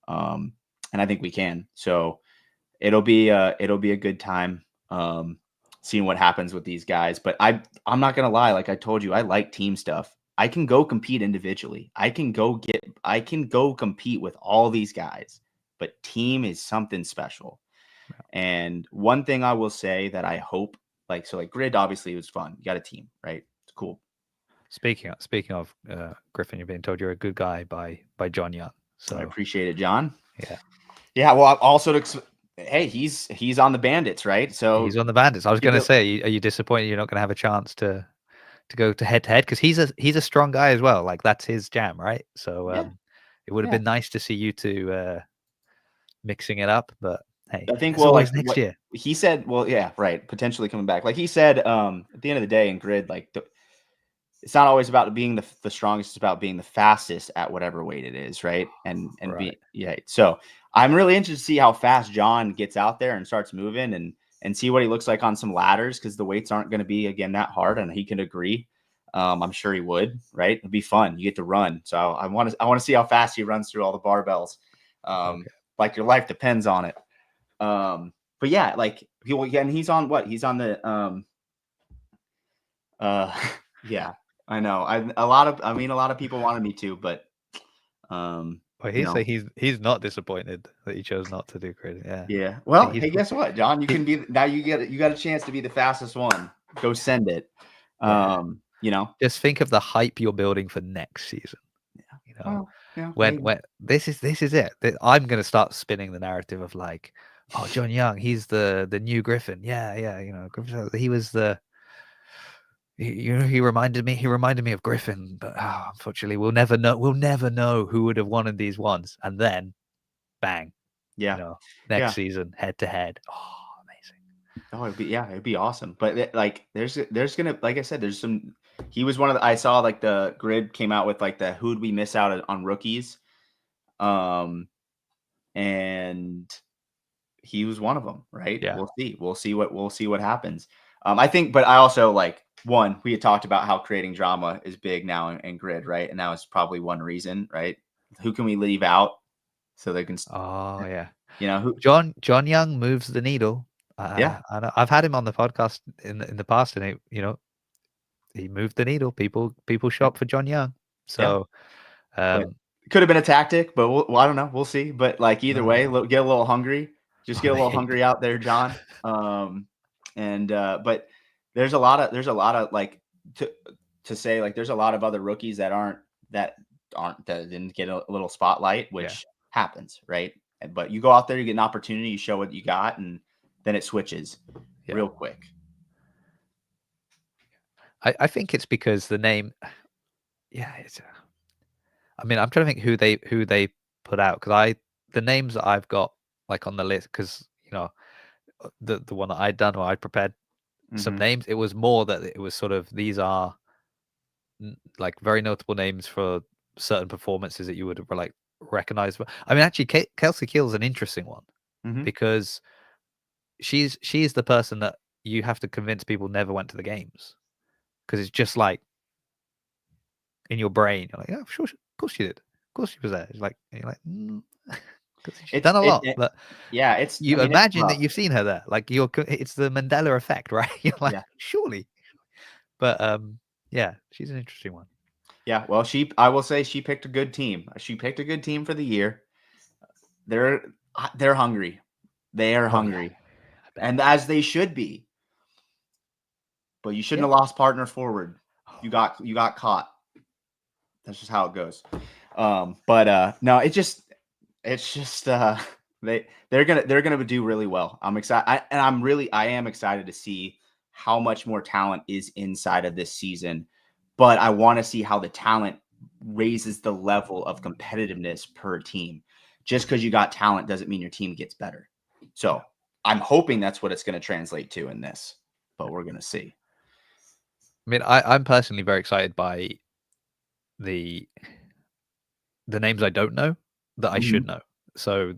um, and I think we can. So it'll be a good time, seeing what happens with these guys. But I'm not gonna lie, like I told you, I like team stuff. I can go compete individually. I can go compete with all these guys, but team is something special. yeah. And one thing I will say that I hope, like grid obviously was fun. You got a team, right? It's cool. Speaking of Griffin, you're being told you're a good guy by John Young. I So appreciate it, John. yeah, Yeah, well, also hey, he's on the Bandits, right? he's So on the Bandits. I was give going to it, say, are you disappointed you're not going to have a chance to go to head to head because he's a strong guy as well. Like that's his jam, right? So yeah, it would have yeah. been nice to see you two mixing it up, but Hey, I think, there's well, like always next what year. he said, well, yeah, right, potentially coming back. Like he said, at the end of the day in grid, like it's not always about being the strongest, it's about being the fastest at whatever weight it is, right? And Right. be yeah. So I'm really interested to see how fast John gets out there and starts moving and see what he looks like on some ladders because the weights aren't going to be again that hard, and he can agree. I'm sure he would, right? It'd be fun. You get to run. So I want to see how fast he runs through all the barbells. Okay. Like your life depends on it. But yeah, like again, he's on what? He's on the uh yeah, I know. A lot of people wanted me to, but Well, you he say know, he's not disappointed that he chose not to do credit. Yeah. yeah. Well, He's hey, guess what, John? You he, can be now you got a chance to be the fastest one. Go send it. yeah. You know. Just think of the hype you're building for next season. You know, Well, yeah, when maybe. this is it. I'm gonna start spinning the narrative of like, oh, John Young, he's the new Griffin. Yeah, yeah. He was the he reminded me of Griffin, but unfortunately we'll never know. We'll never know who would have won in these ones. And then bang, Yeah. next Yeah. season head to head. Oh, amazing. Oh, it'd be awesome. But like there's gonna like I said, there's some he was one of the I saw like the grid came out with like the who'd we miss out on rookies. Um and he was one of them, right? Yeah. We'll see what happens. I think, but I also like one. We had talked about how creating drama is big now in grid, right? And that was probably one reason, right? Who can we leave out so they can, Oh yeah. who? John Young moves the needle. Yeah, I know, I've had him on the podcast in the past, and he moved the needle. People yeah, shop for John Young. yeah. So But um, it could have been a tactic, but well, I don't know. We'll see. But like either way, no, get a little hungry. Just oh, get a they little hate hungry out there, John. And but there's a lot of like to to say like there's a lot of other rookies that that didn't get a little spotlight, yeah, which happens, right? But you go out there, you get an opportunity, you show what you got, and then it switches yeah. real quick. I think it's because the name. Yeah, I mean, I'm trying to think who they put out because the names that I've got like on the list because the one that I'd done or I'd prepared some Hmm. names. It was more that it was sort of these are like very notable names for certain performances that you would have like recognized. I mean, actually, Kelsey Keel's an interesting one Hmm. because she's the person that you have to convince people never went to the games because it's just like in your brain. You're like, yeah, sure, of course she did. Of course she was there. It's like you're like, because she's It's done a lot, it but yeah. It's I you mean it's imagine that rough. you've seen her there. Like it's the Mandela effect, right? You're like, Yeah. surely, but yeah, she's an interesting one. Yeah, well, I will say she picked a good team. She picked a good team for the year. They're they're hungry. They are Oh yeah, hungry. I bet. And as they should be. But you shouldn't Yeah. have lost partner forward. You got caught. That's just how it goes. But no, it's just they're gonna do really well. I'm excited, I am excited to see how much more talent is inside of this season. But I want to see how the talent raises the level of competitiveness per team. Just because you got talent doesn't mean your team gets better. Yeah. So I'm hoping that's what it's going to translate to in this, but we're gonna see. I mean, I'm personally very excited by the names I don't know that I should Mhm. know. So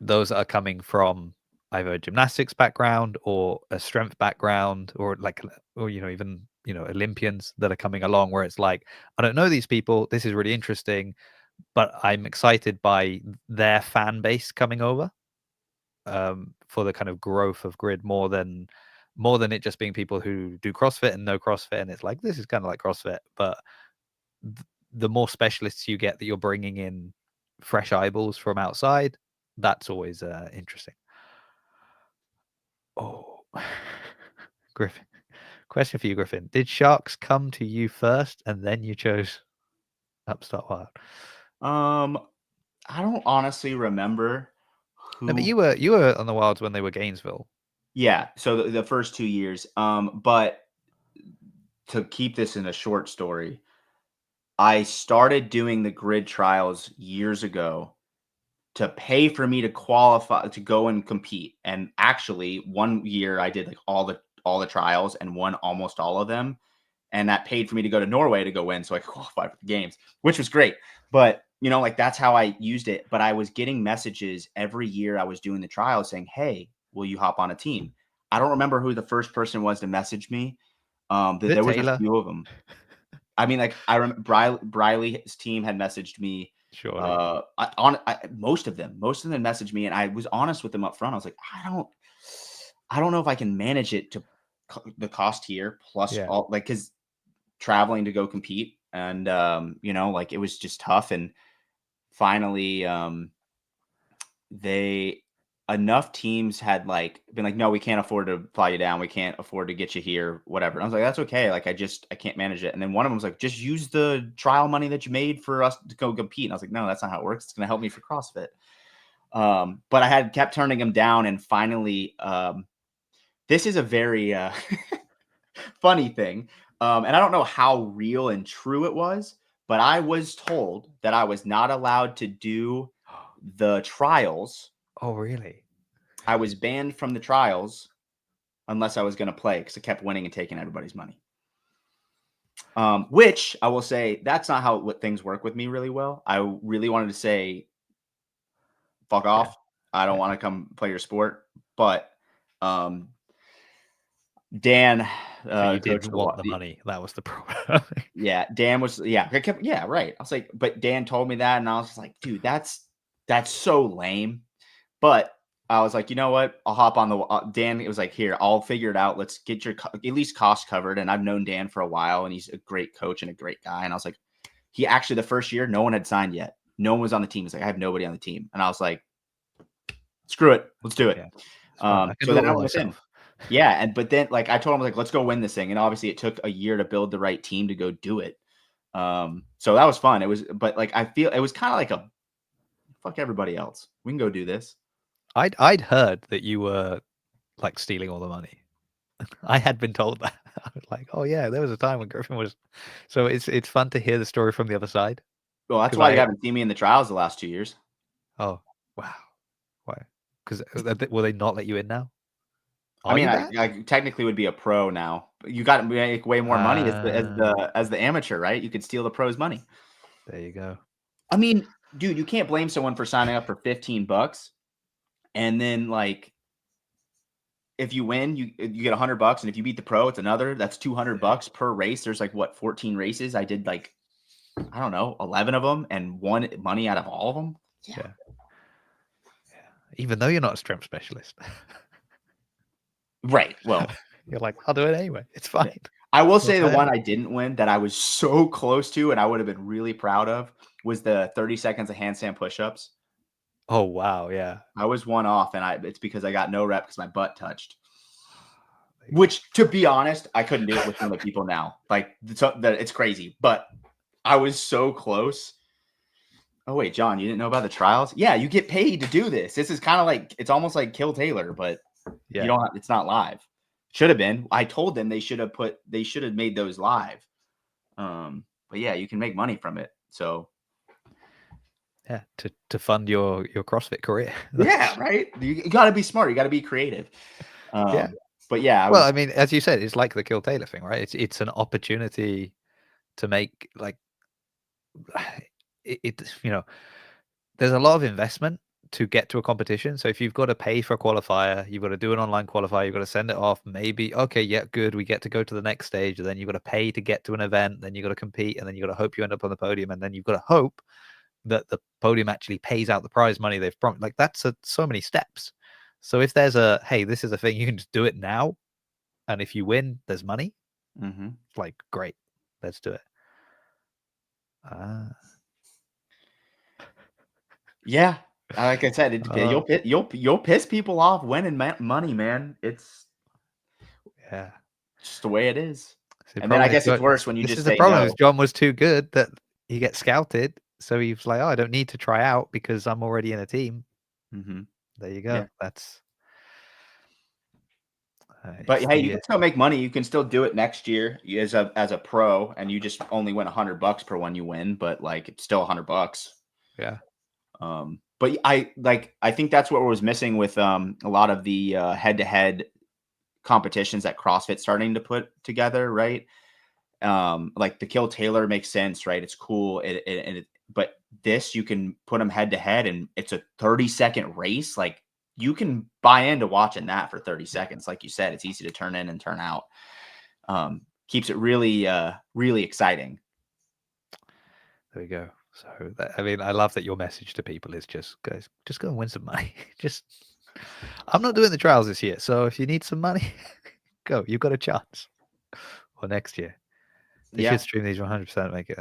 those that are coming from either a gymnastics background or a strength background or even Olympians that are coming along where it's like I don't know these people. This is really interesting, but I'm excited by their fan base coming over for the kind of growth of grid more than it just being people who do CrossFit and know CrossFit and it's like this is kind of like CrossFit, but the more specialists you get that you're bringing in fresh eyeballs from outside, that's always interesting. Oh, Griffin. Question for you, Griffin. Did sharks come to you first and then you chose Upstart Wild? Um, I don't honestly remember No, but who. you were on the Wilds when they were Gainesville. Yeah, so the first 2 years. But to keep this in a short story, I started doing the grid trials years ago, to pay for me to qualify to go and compete. And actually, one year I did like all the trials and won almost all of them, and that paid for me to go to Norway to go win, so I could qualify for the games, which was great. But like that's how I used it. But I was getting messages every year I was doing the trials saying, "Hey, will you hop on a team?" I don't remember who the first person was to message me. Is it There was a Taylor? few of them. I mean, like I remember Briley's team had messaged me. Surely. Most of them messaged me, and I was honest with them up front. I was like, I don't know if I can manage it to the cost here plus Yeah. all like because traveling to go compete, and like it was just tough. And finally, they enough teams had like been like, no, we can't afford to fly you down, we can't afford to get you here, whatever. And I was like, that's okay, like I can't manage it. And then one of them was like, just use the trial money that you made for us to go compete. And I was like, no, that's not how it works. It's going to help me for CrossFit. But I had kept turning them down, and finally, this is a very funny thing, and I don't know how real and true it was, but I was told that I was not allowed to do the trials. Oh, really? I was banned from the trials unless I was going to play because I kept winning and taking everybody's money. Which I will say, that's not how things work with me really well. I really wanted to say, fuck off. I don't want to come play your sport. But Dan, But you coach didn't want the money. That was the problem. yeah, Dan was, yeah, I kept, yeah, right. I was like, but Dan told me that, and I was just like, dude, that's so lame. But I was like, you know what? I'll hop on the Dan. It was like, here, I'll figure it out. Let's get your at least cost covered. And I've known Dan for a while, and he's a great coach and a great guy. And I was like, he actually the first year, no one had signed yet. No one was on the team. He's like, I have nobody on the team, and I was like, screw it, let's do it. Yeah. I can So do then it I all went with him. myself. Yeah, but then like I told him like, let's go win this thing. And obviously it took a year to build the right team to go do it. So that was fun. It was, but like I feel it was kind of like a fuck everybody else. We can go do this. I'd heard that you were like stealing all the money. I had been told that. I was like, oh yeah, there was a time when Griffin was. So it's fun to hear the story from the other side. Well, that's 'Cause why you haven't seen me in the trials the last 2 years. Oh, wow. Why? Because will they not let you in now? I Are mean, you bad? I technically would be a pro now. But you got to make way more money as the amateur, right? You could steal the pros' money. There you go. I mean, dude, you can't blame someone for signing up for $15, and then like if you win, you get $100, and if you beat the pro, it's another. That's $200 per race. There's like what 14 races. I did like I don't know 11 of them and won money out of all of them. Yeah. Even though you're not a strength specialist. Right. Well, You're like, I'll do it anyway. It's fine. I will We'll say the sign one up. I didn't win that I was so close to and I would have been really proud of was the 30 seconds of handstand push-ups. Oh wow, yeah. I was one off, and it's because I got no rep because my butt touched. Which, to be honest, I couldn't do it with some of the people now. Like, it's crazy, but I was so close. Oh wait, John, you didn't know about the trials? Yeah, you get paid to do this. This is kind of like it's almost like Kill Taylor, but you don't. It's not live. Should have been. I told them they should have made those live. But yeah, you can make money from it. So yeah, to fund your CrossFit career. yeah, right. You got to be smart. You got to be creative. Yeah. But yeah, Well, I mean, as you said, it's like the Kill Taylor thing, right? It's an opportunity to make like there's a lot of investment to get to a competition. So if you've got to pay for a qualifier, you've got to do an online qualifier, you've got to send it off. Maybe okay, yeah, good. We get to go to the next stage. And then you've got to pay to get to an event. Then you've got to compete, and then you've got to hope you end up on the podium, and then you've got to hope that the podium actually pays out the prize money they've promised. Like that's so many steps. So if there's hey, this is a thing, you can just do it now, and if you win, there's money. Like great, let's do it. Yeah, like I said, you'll piss people off winning money, man. It's just the way it is. And then I guess it's worse when you just say no. John was too good that he gets scouted, so he was like, "Oh, I don't need to try out because I'm already in a team." There you go. Yeah. That's. But hey, you can still make money. You can still do it next year as a pro, and you just only win $100 per one you win, but like it's still $100. Yeah. But I think that's what was missing with a lot of the head-to-head competitions that CrossFit's starting to put together, right? Like the Kill Taylor makes sense, right? It's cool. But this, you can put them head to head and it's a 30-second race. Like you can buy into watching that for 30 seconds. Like you said, it's easy to turn in and turn out. Keeps it really, really exciting. There we go. So, I mean, I love that your message to people is just, guys, just go and win some money. I'm not doing the trials this year. So if you need some money, go. You've got a chance. Or next year. They should stream these 100%, make it.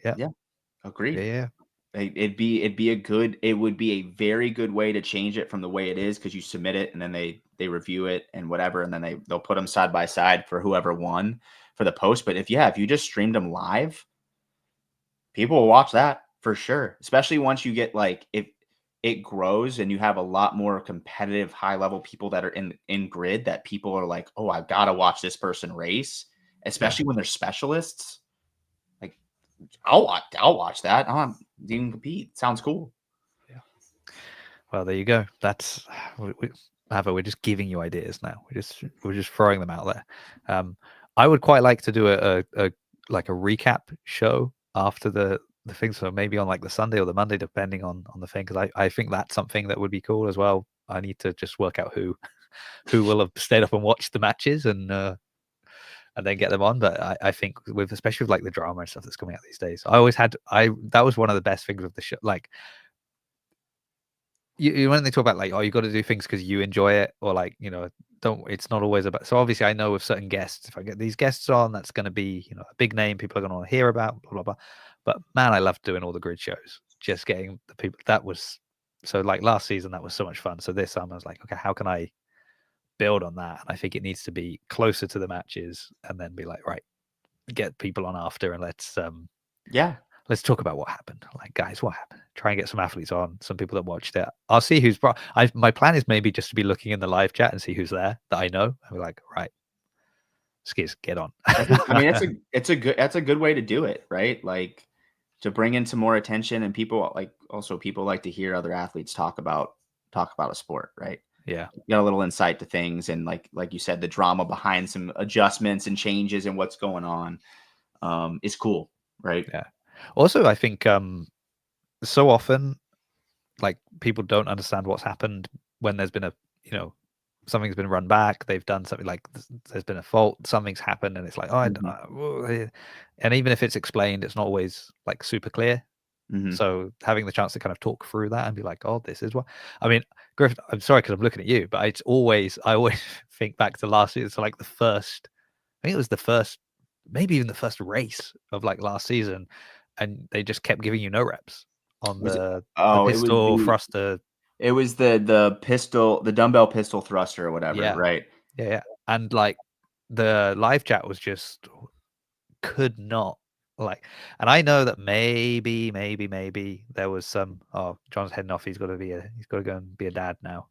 Yeah. Yeah. Agreed. Yeah. It would be a very good way to change it from the way it is, because you submit it and then they review it and whatever, and then they'll put them side by side for whoever won for the post. But if you just streamed them live, people will watch that for sure. Especially once you get like, if it grows and you have a lot more competitive high level people that are in grid, that people are like, oh, I've got to watch this person race, especially when they're specialists. Like I'll watch that. I don't even compete. Sounds cool. Yeah. Well, there you go. That's we're just giving you ideas now. We're just throwing them out there. I would quite like to do a recap show after the thing, so maybe on like the Sunday or the Monday, depending on the thing, because I think that's something that would be cool as well. I need to just work out who will have stayed up and watched the matches and then get them on. But I think especially with like the drama and stuff that's coming out these days, that was one of the best things of the show. Like when they talk about like, oh, you got to do things because you enjoy it, or like, it's not always about. So obviously I know with certain guests, if I get these guests on, that's going to be, a big name people are going to want to hear about, blah, blah, blah. But man, I loved doing all the grid shows, just getting the people. That was so like last season, that was so much fun. So this summer I was like, okay, how can I build on that? And I think it needs to be closer to the matches and then be like, right, get people on after and let's talk about what happened. Like, guys, what happened? Try and get some athletes on, some people that watched it. I'll see who's my plan is maybe just to be looking in the live chat and see who's there that I know. And be like, right, Skiz, get on. I mean, that's a good way to do it, right? Like to bring in some more attention, and people like to hear other athletes talk about a sport, right? Yeah. Get a little insight to things, and like you said, the drama behind some adjustments and changes and what's going on is cool, right? Yeah. Also, I think so often, like people don't understand what's happened when there's been something's been run back. They've done something, like there's been a fault, something's happened, and it's like, and even if it's explained, it's not always like super clear. So having the chance to kind of talk through that and be like, oh, this is what I mean, Griffin, I'm sorry because I'm looking at you, but I always think back to last year. So like I think it was the first, maybe even the first race of like last season, and they just kept giving you no reps on the pistol thruster. It was the pistol, the dumbbell pistol thruster or whatever, right? Yeah. And like the live chat was just could not like, and I know that maybe there was some, oh, John's heading off. He's got to go and be a dad now.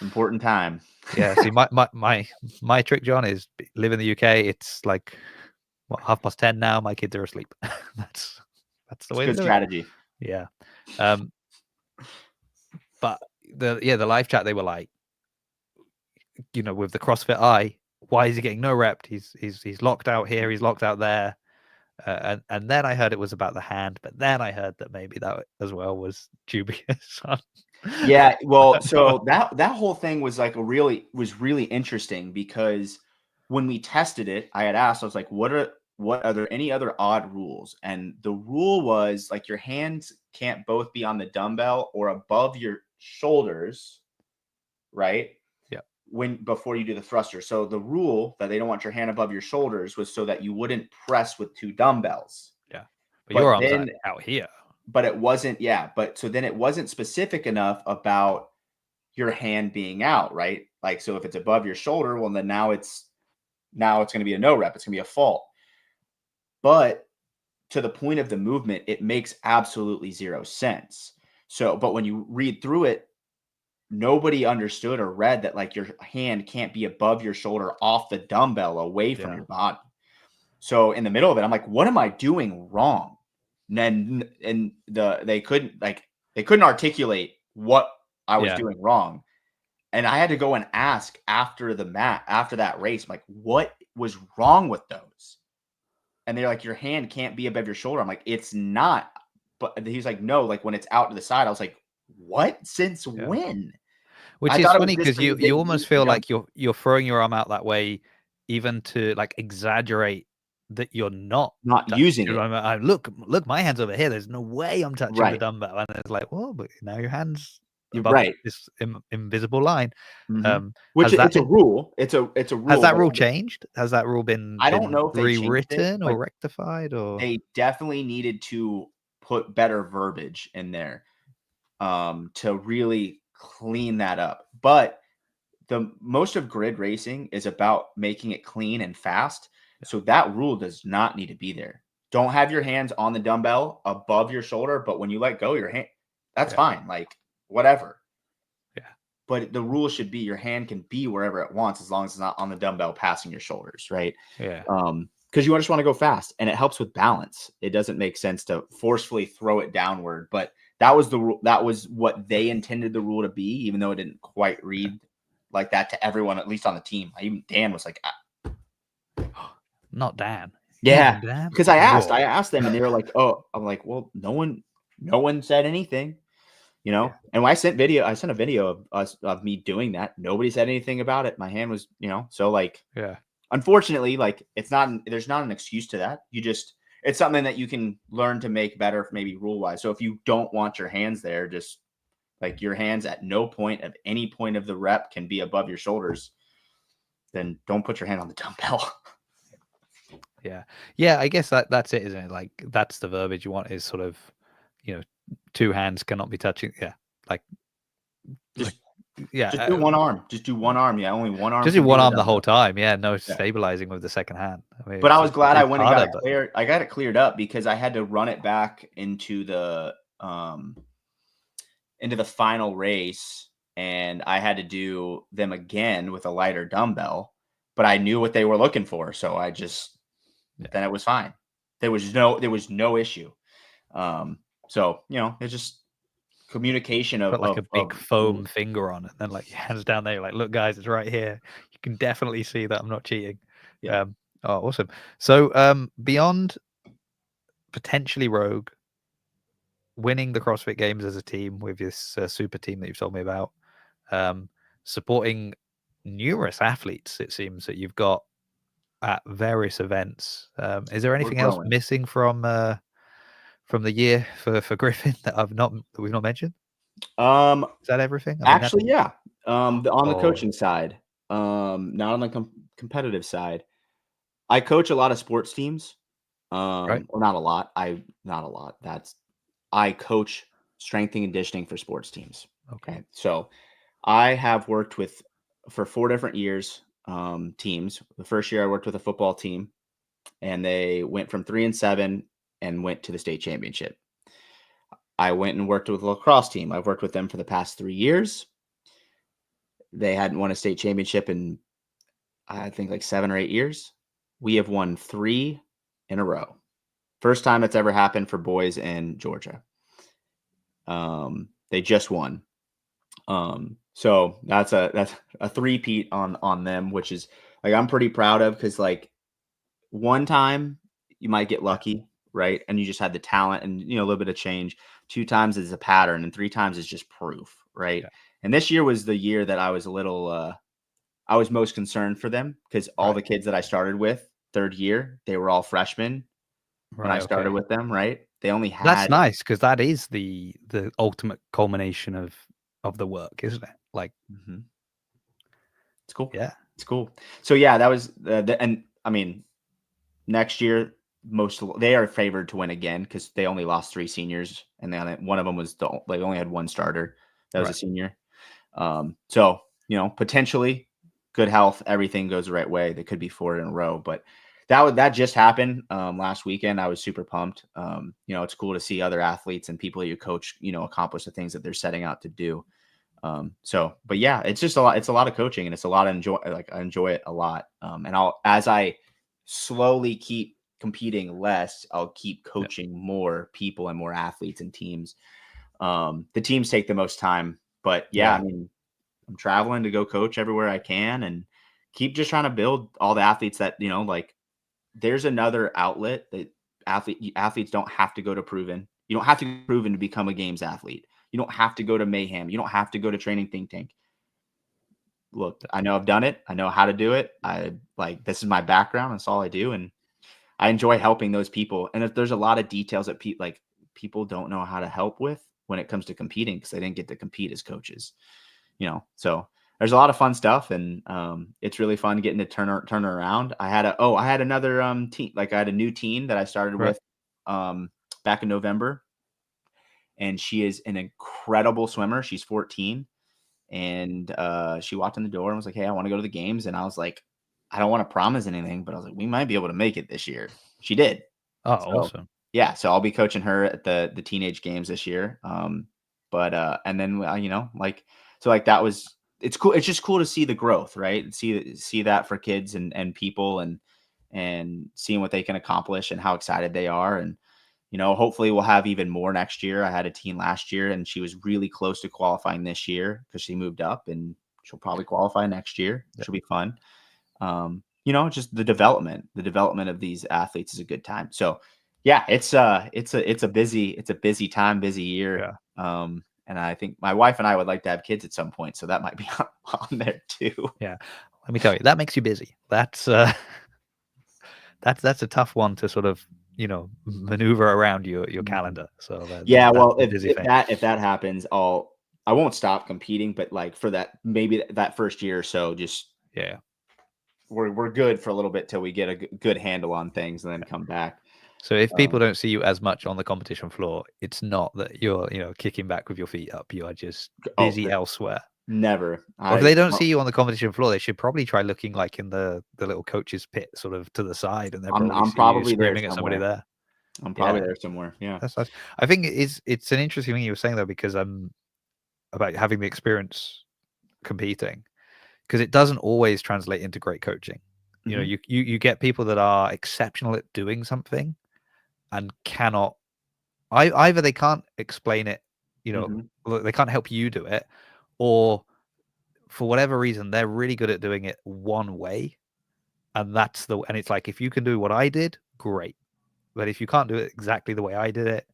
Important time. Yeah. See, my trick, John, is live in the UK. It's like 10:30 now. My kids are asleep. That's the way to do strategy. It. Yeah. But the live chat, they were like, with the CrossFit eye, why is he getting no rep? He's locked out here. He's locked out there. And then I heard it was about the hand, but then I heard that maybe that as well was dubious. Yeah, well, so that whole thing was like really interesting, because when we tested it, I had asked, I was like, what are there any other odd rules? And the rule was like your hands can't both be on the dumbbell or above your shoulders, right? Before you do the thruster. So the rule that they don't want your hand above your shoulders was so that you wouldn't press with two dumbbells. Yeah. But your arms are out here. But it wasn't, so then it wasn't specific enough about your hand being out, right? Like, so if it's above your shoulder, well, then now it's going to be a no rep. It's going to be a fault. But to the point of the movement, it makes absolutely zero sense. So, but when you read through it, nobody understood or read that like your hand can't be above your shoulder off the dumbbell away from your body. So in the middle of it, I'm like, what am I doing wrong? And they couldn't, like, They couldn't articulate what I was Yeah. doing wrong. And I had to go and ask after that race, I'm like, what was wrong with those? And they're like, your hand can't be above your shoulder. I'm like, it's not. But he's like, no, like when it's out to the side. I was like, what? Since Yeah. when? Which I is thought it was funny just because because you it you didn't almost use the feel jump. like you're throwing your arm out that way, even to like exaggerate that you're not using you know it. what I mean? Look, my hand's over here. There's no way I'm touching the Right. dumbbell. And it's like, well, but now your hand's You're above right. this invisible line. Which Has that it's a been rule. It's a has rule, that but rule changed? Has that rule been I don't know if they changed it, rewritten but or rectified or? they definitely needed to put better verbiage in there to really clean that up. But the most of grid racing is about making it clean and fast. So that rule does not need to be there. Don't have your hands on the dumbbell above your shoulder, but when you let go, your hand, that's fine. Like whatever. Yeah. But the rule should be your hand can be wherever it wants as long as it's not on the dumbbell passing your shoulders, right? Yeah. Because you just want to go fast and it helps with balance. It doesn't make sense to forcefully throw it downward, but that was the rule. That was what they intended the rule to be, even though it didn't quite read like that to everyone, at least on the team. Even Dan was like, Not Dan. yeah, Even Dan? because I Whoa. asked them and they were like, oh, I'm like, well, no one said anything, you know? And when I sent a video of me doing that. Nobody said anything about it. My hand was, so like, Yeah. unfortunately, like there's not an excuse to that. It's something that you can learn to make better, maybe rule wise. So if you don't want your hands there, just like your hands at no point of any point of the rep can be above your shoulders, then don't put your hand on the dumbbell. Yeah. Yeah, I guess that's it, isn't it? Like that's the verbiage you want is sort of, two hands cannot be touching. Yeah. Just yeah. do one arm. Just do one arm. Yeah, only one arm Just do can be one on the arm the whole dumbbell. time. Yeah, no Yeah. stabilizing with the second hand. I mean, But I was glad I went and got harder, it cleared. I got it cleared up because I had to run it back into the final race, and I had to do them again with a lighter dumbbell. But I knew what they were looking for, so I just then it was fine. There was no issue. So it's just communication put like a big foam rules. finger on it, and then like your hands down there. You're like, look, guys, it's right here. You can definitely see that I'm not cheating. Yeah. Oh, awesome. So, beyond potentially Rogue winning the CrossFit Games as a team with this super team that you've told me about, supporting numerous athletes, it seems that you've got at various events. Is there anything else growing. missing from the year for Griffin that we've not mentioned? Is that everything? I mean, Actually, yeah. On the Oh, coaching side, not on the competitive side, I coach a lot of sports teams. right. Or not a lot. Not a lot. I coach strength and conditioning for sports teams. Okay. So I have worked for 4 different years, teams. The first year I worked with a football team and they went from 3-7 and went to the state championship. I went and worked with a lacrosse team. I've worked with them for the past 3 years. They hadn't won a state championship in, I think, like 7 or 8 years. We have won 3 in a row. First time it's ever happened for boys in Georgia. They just won. So that's a three-peat on them, which is like I'm pretty proud of because like one time you might get lucky, right? And you just had the talent and a little bit of change. 2 times is a pattern, and 3 times is just proof, right? Yeah. And this year was the year that I was a little I was most concerned for them because all the kids that I started with 3rd year, they were all freshmen when I started with them, right? They only That's had nice because that is the ultimate culmination of the work, isn't it? Like, It's cool. yeah. It's cool. So yeah, that was and I mean, next year they are favored to win again because they only lost 3 seniors, and then one of them was they only had 1 starter that was a senior. So potentially good health, everything goes the right way. They could be 4 in a row, but that just happened last weekend. I was super pumped. It's cool to see other athletes and people you coach, accomplish the things that they're setting out to do. But yeah, it's just it's a lot of coaching and it's a lot of enjoy. Like I enjoy it a lot. And as I slowly keep competing less, I'll keep coaching more people and more athletes and teams. The teams take the most time, but yeah, I mean, I'm traveling to go coach everywhere I can and keep just trying to build all the athletes that, like there's another outlet that athletes don't have to go to Proven. You don't have to be proven to become a games athlete. You don't have to go to Mayhem. You don't have to go to Training Think Tank. Look, I know I've done it. I know how to do it. This is my background. That's all I do. And I enjoy helping those people. And if there's a lot of details that people don't know how to help with when it comes to competing because they didn't get to compete as coaches, so there's a lot of fun stuff, and it's really fun getting to turn around. I had another team, I had a new team that I started with back in November, and she is an incredible swimmer. She's 14, and she walked in the door and was like, "Hey, I want to go to the games." And I was like, "I don't want to promise anything, but I was like, we might be able to make it this year." She did. Oh, So, awesome. yeah, so I'll be coaching her at the teenage games this year. And then that was it's cool. It's just cool to see the growth, right? See that for kids and people and seeing what they can accomplish and how excited they are. And hopefully we'll have even more next year. I had a teen last year and she was really close to qualifying this year because she moved up, and she'll probably qualify next year. She'll be fun. Just the development of these athletes is a good time. So yeah, it's a busy time, busy year. And I think my wife and I would like to have kids at some point, so that might be on there too. Yeah, let me tell you, that makes you busy. That's that's a tough one to sort of maneuver around your calendar. So Yeah, that's well, a if busy if thing. that if that happens, I won't stop competing, but for that maybe that first year or so, just Yeah. we're good for a little bit till we get a good handle on things and then come back. So if people don't see you as much on the competition floor, it's not that you're kicking back with your feet up. You are just busy elsewhere. Never. Or if they don't see you on the competition floor, they should probably try looking like in the little coach's pit, sort of to the side, and they'll probably I'm see you probably there screaming at somebody somewhere. there. I'm probably Yeah, there somewhere. Yeah. that's nice. I think it's an interesting thing you were saying though, because about having the experience competing, because it doesn't always translate into great coaching. Mhm. You get people that are exceptional at doing something and cannot either they can't explain it, Mhm. they can't help you do it, or for whatever reason they're really good at doing it one way, and it's like, if you can do what I did, great, but if you can't do it exactly the way I did it,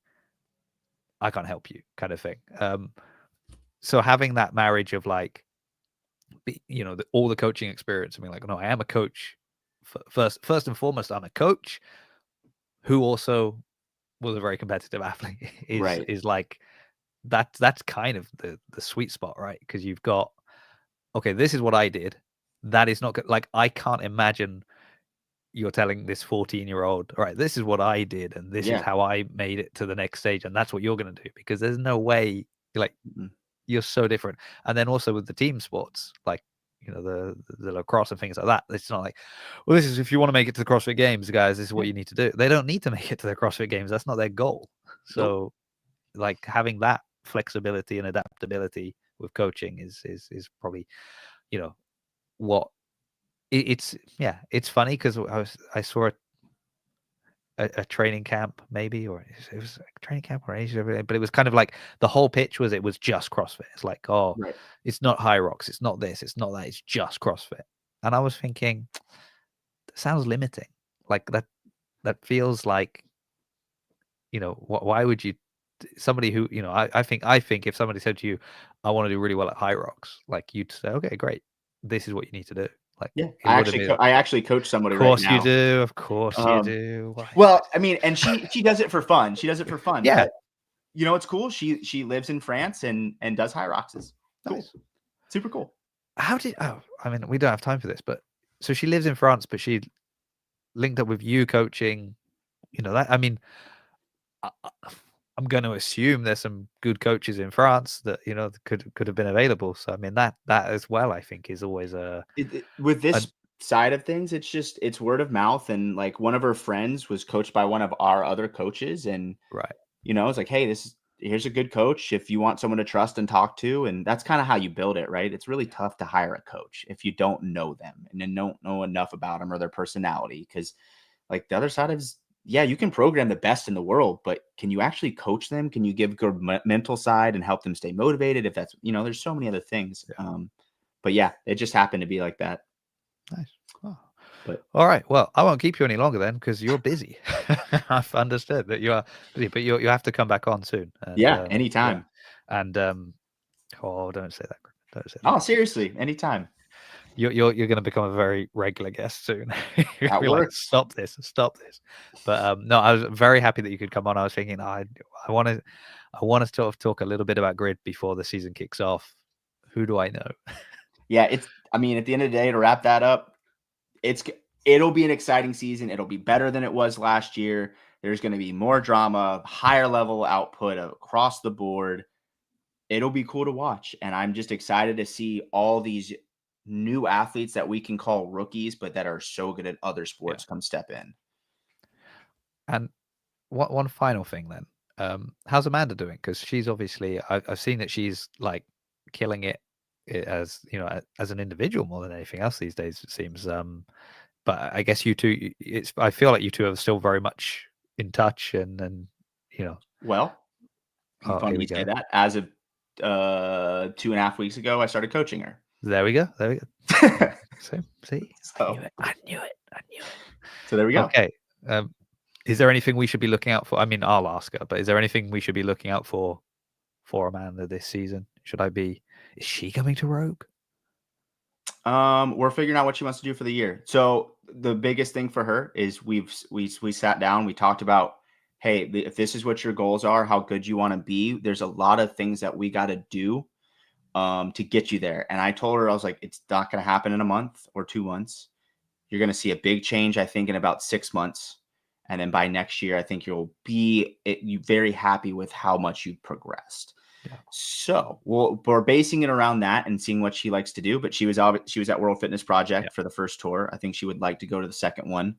I can't help you, kind of thing. So having that marriage of all the coaching experience, I mean, like, no, I am a coach. First and foremost, I'm a coach who also was a very competitive athlete. is Right. is like that's kind of the sweet spot, right? Because you've got, okay, this is what I did. That is not good. Like, I can't imagine you're telling this 14-year-old, all right, this is what I did, and this is Yeah. how I made it to the next stage, and that's what you're going to do, because there's no way, like, Mhm. you're so different. And then also with the team sports, like, the lacrosse and things like that, it's not like, well, this is, if you want to make it to the CrossFit Games, guys, this is what Yeah. you need to do. They don't need to make it to the CrossFit Games. That's not their goal. Nope. So, like, having that flexibility and adaptability with coaching is probably, what it's yeah, it's funny because I saw a training camp, maybe, or it was a training camp or Asia, but it was kind of like the whole pitch was, it was just CrossFit. It's like, oh, Right. it's not High Rocks, it's not this, it's not that, it's just CrossFit. And I was thinking, that sounds limiting. Like, that feels like, why would you, somebody who, I think if somebody said to you, I want to do really well at High Rocks, like, you'd say, okay, great, this is what you need to do. Like, Yeah. it would have been, I actually coach of somebody right course you now. do, of course you Um, do. Why? well, I mean, and she does it for fun. She does it for fun, Yeah, but it's cool. She lives in France and does high rocks. Cool. nice. Super cool. I mean, we don't have time for this, but so she lives in France, but she linked up with you coaching, that, I mean, I, I'm going to assume there's some good coaches in France that, could have been available. So, I mean, that as well, I think, is always With a this side of things, it's word of mouth, and like one of her friends was coached by one of our other coaches, and right. it's like, hey, here's a good coach if you want someone to trust and talk to, and that's kind of how you build it, right? It's really tough to hire a coach if you don't know them and then don't know enough about them or their personality, because like the other side is yeah, you can program the best in the world, but can you actually coach them? Can you give good mental side and help them stay motivated? If that's, there's so many other things. Yeah. But yeah, it just happened to be like that. Nice. Oh. But All right. Well, I won't keep you any longer then because you're busy. I've understood that you are busy, but you have to come back on soon. And yeah, yeah, anytime. and oh, don't say that. Don't say that. Oh, seriously, anytime. You're going to become a very regular guest soon. You're That be like, works. stop this. But no, I was very happy that you could come on. I was thinking, I want to sort of talk a little bit about grid before the season kicks off. Who do I know? Yeah, I mean, at the end of the day, to wrap that up, it'll be an exciting season. It'll be better than it was last year. There's going to be more drama, higher level output across the board. It'll be cool to watch. And I'm just excited to see all these new athletes that we can call rookies, but that are so good at other sports come step in. And one final thing then. How's Amanda doing? Because she's obviously, I've seen that she's like killing it as as an individual more than anything else these days, it seems. But I guess you two, I feel like you two are still very much in touch and Well, oh, funny here we you say go. that. As of 2.5 weeks ago, I started coaching her. There we go. So, see, So, I knew it. So there we go. Okay. Is there anything we should be looking out for? I mean, I'll ask her, but is there anything we should be looking out for Amanda this season? Is she coming to Rogue? We're figuring out what she wants to do for the year. So the biggest thing for her is we sat down, we talked about, hey, if this is what your goals are, how good you want to be, there's a lot of things that we got to do to get you there. And I told her, I was like, it's not going to happen in a month or 2 months. You're going to see a big change, I think, in about 6 months. And then by next year, I think you'll be very happy with how much you've progressed. Yeah. So we're basing it around that and seeing what she likes to do. But she was at World Fitness Project for the first tour. I think she would like to go to the second one.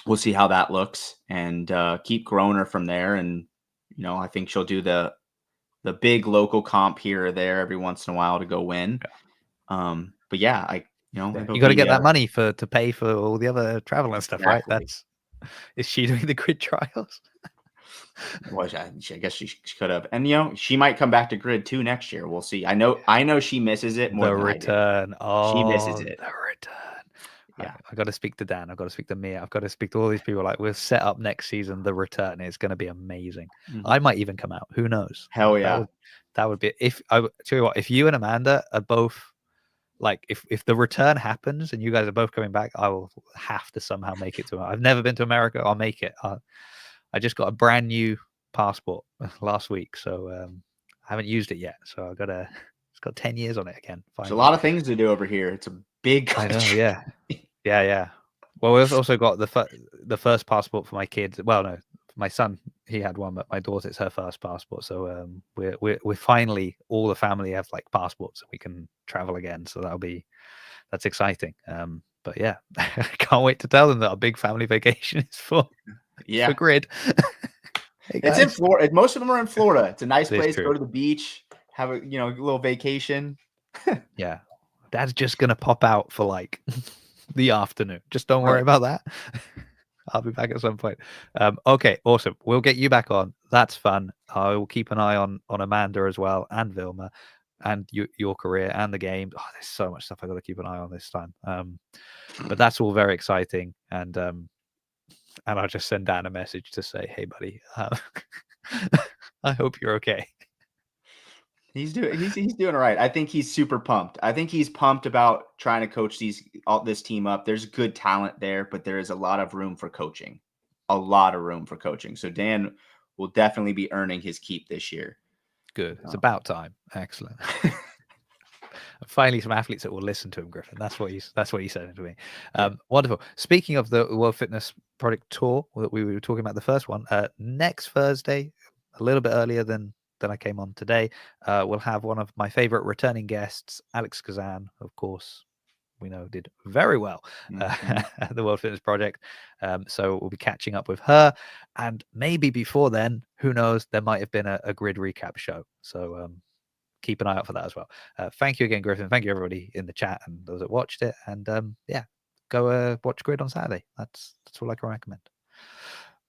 We'll see how that looks and keep growing her from there. And I think she'll do the big local comp here or there every once in a while to go win. Yeah. But yeah, you got to get that money to pay for all the other travel and stuff, exactly. Right? Is she doing the grid trials? Well, I guess she could have, and she might come back to grid too next year. We'll see. I know she misses it more The than return. I do. She misses Oh, it. the return. Yeah. I got to speak to Dan. I've got to speak to Mia. I've got to speak to all these people. Like, we'll set up next season. The return is going to be amazing. Mm-hmm. I might even come out. Who knows? Hell yeah. That would be. If I tell you what, if you and Amanda are both like, if the return happens and you guys are both coming back, I will have to somehow make it to. I've never been to America. I'll make it. I just got a brand new passport last week, so I haven't used it yet. So it's got 10 years on it again. Finally. There's a lot of things to do over here. It's a big country. I know, yeah. Well, we've also got the first passport for my kids. Well, no, my son, he had one, but my daughter, it's her first passport. So we're finally, all the family have like passports, and we can travel again. So that's exciting. But yeah, I can't wait to tell them that our big family vacation is for grid. Hey, it's in Florida. Most of them are in Florida. It's a nice place. True. Go to the beach, have a little vacation. Yeah, Dad's just gonna pop out for like the afternoon. Just don't worry about that. I'll be back at some point. Okay, awesome. We'll get you back on. That's fun. I will keep an eye on Amanda as well, and Vilma, and your career and the game. Oh, there's so much stuff I got to keep an eye on this time. But that's all very exciting, and I'll just send Dan a message to say, "Hey, buddy, I hope you're okay." He's doing all right. I think he's super pumped. I think he's pumped about trying to coach this team up. There's good talent there, but there is a lot of room for coaching. A lot of room for coaching. So Dan will definitely be earning his keep this year. Good. It's about time. Excellent. Finally, some athletes that will listen to him, Griffin. That's what he said to me. Wonderful. Speaking of the World Fitness Project Tour that we were talking about, the first one, next Thursday, a little bit earlier than I came on today, we'll have one of my favorite returning guests, Alex Kazan, of course. We know did very well at the World Fitness Project. So we'll be catching up with her. And maybe before then, who knows, there might have been a grid recap show. So keep an eye out for that as well. Thank you again, Griffin. Thank you, everybody in the chat and those that watched it. And yeah, go watch Grid on Saturday. That's all I can recommend.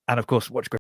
And of course, watch Grid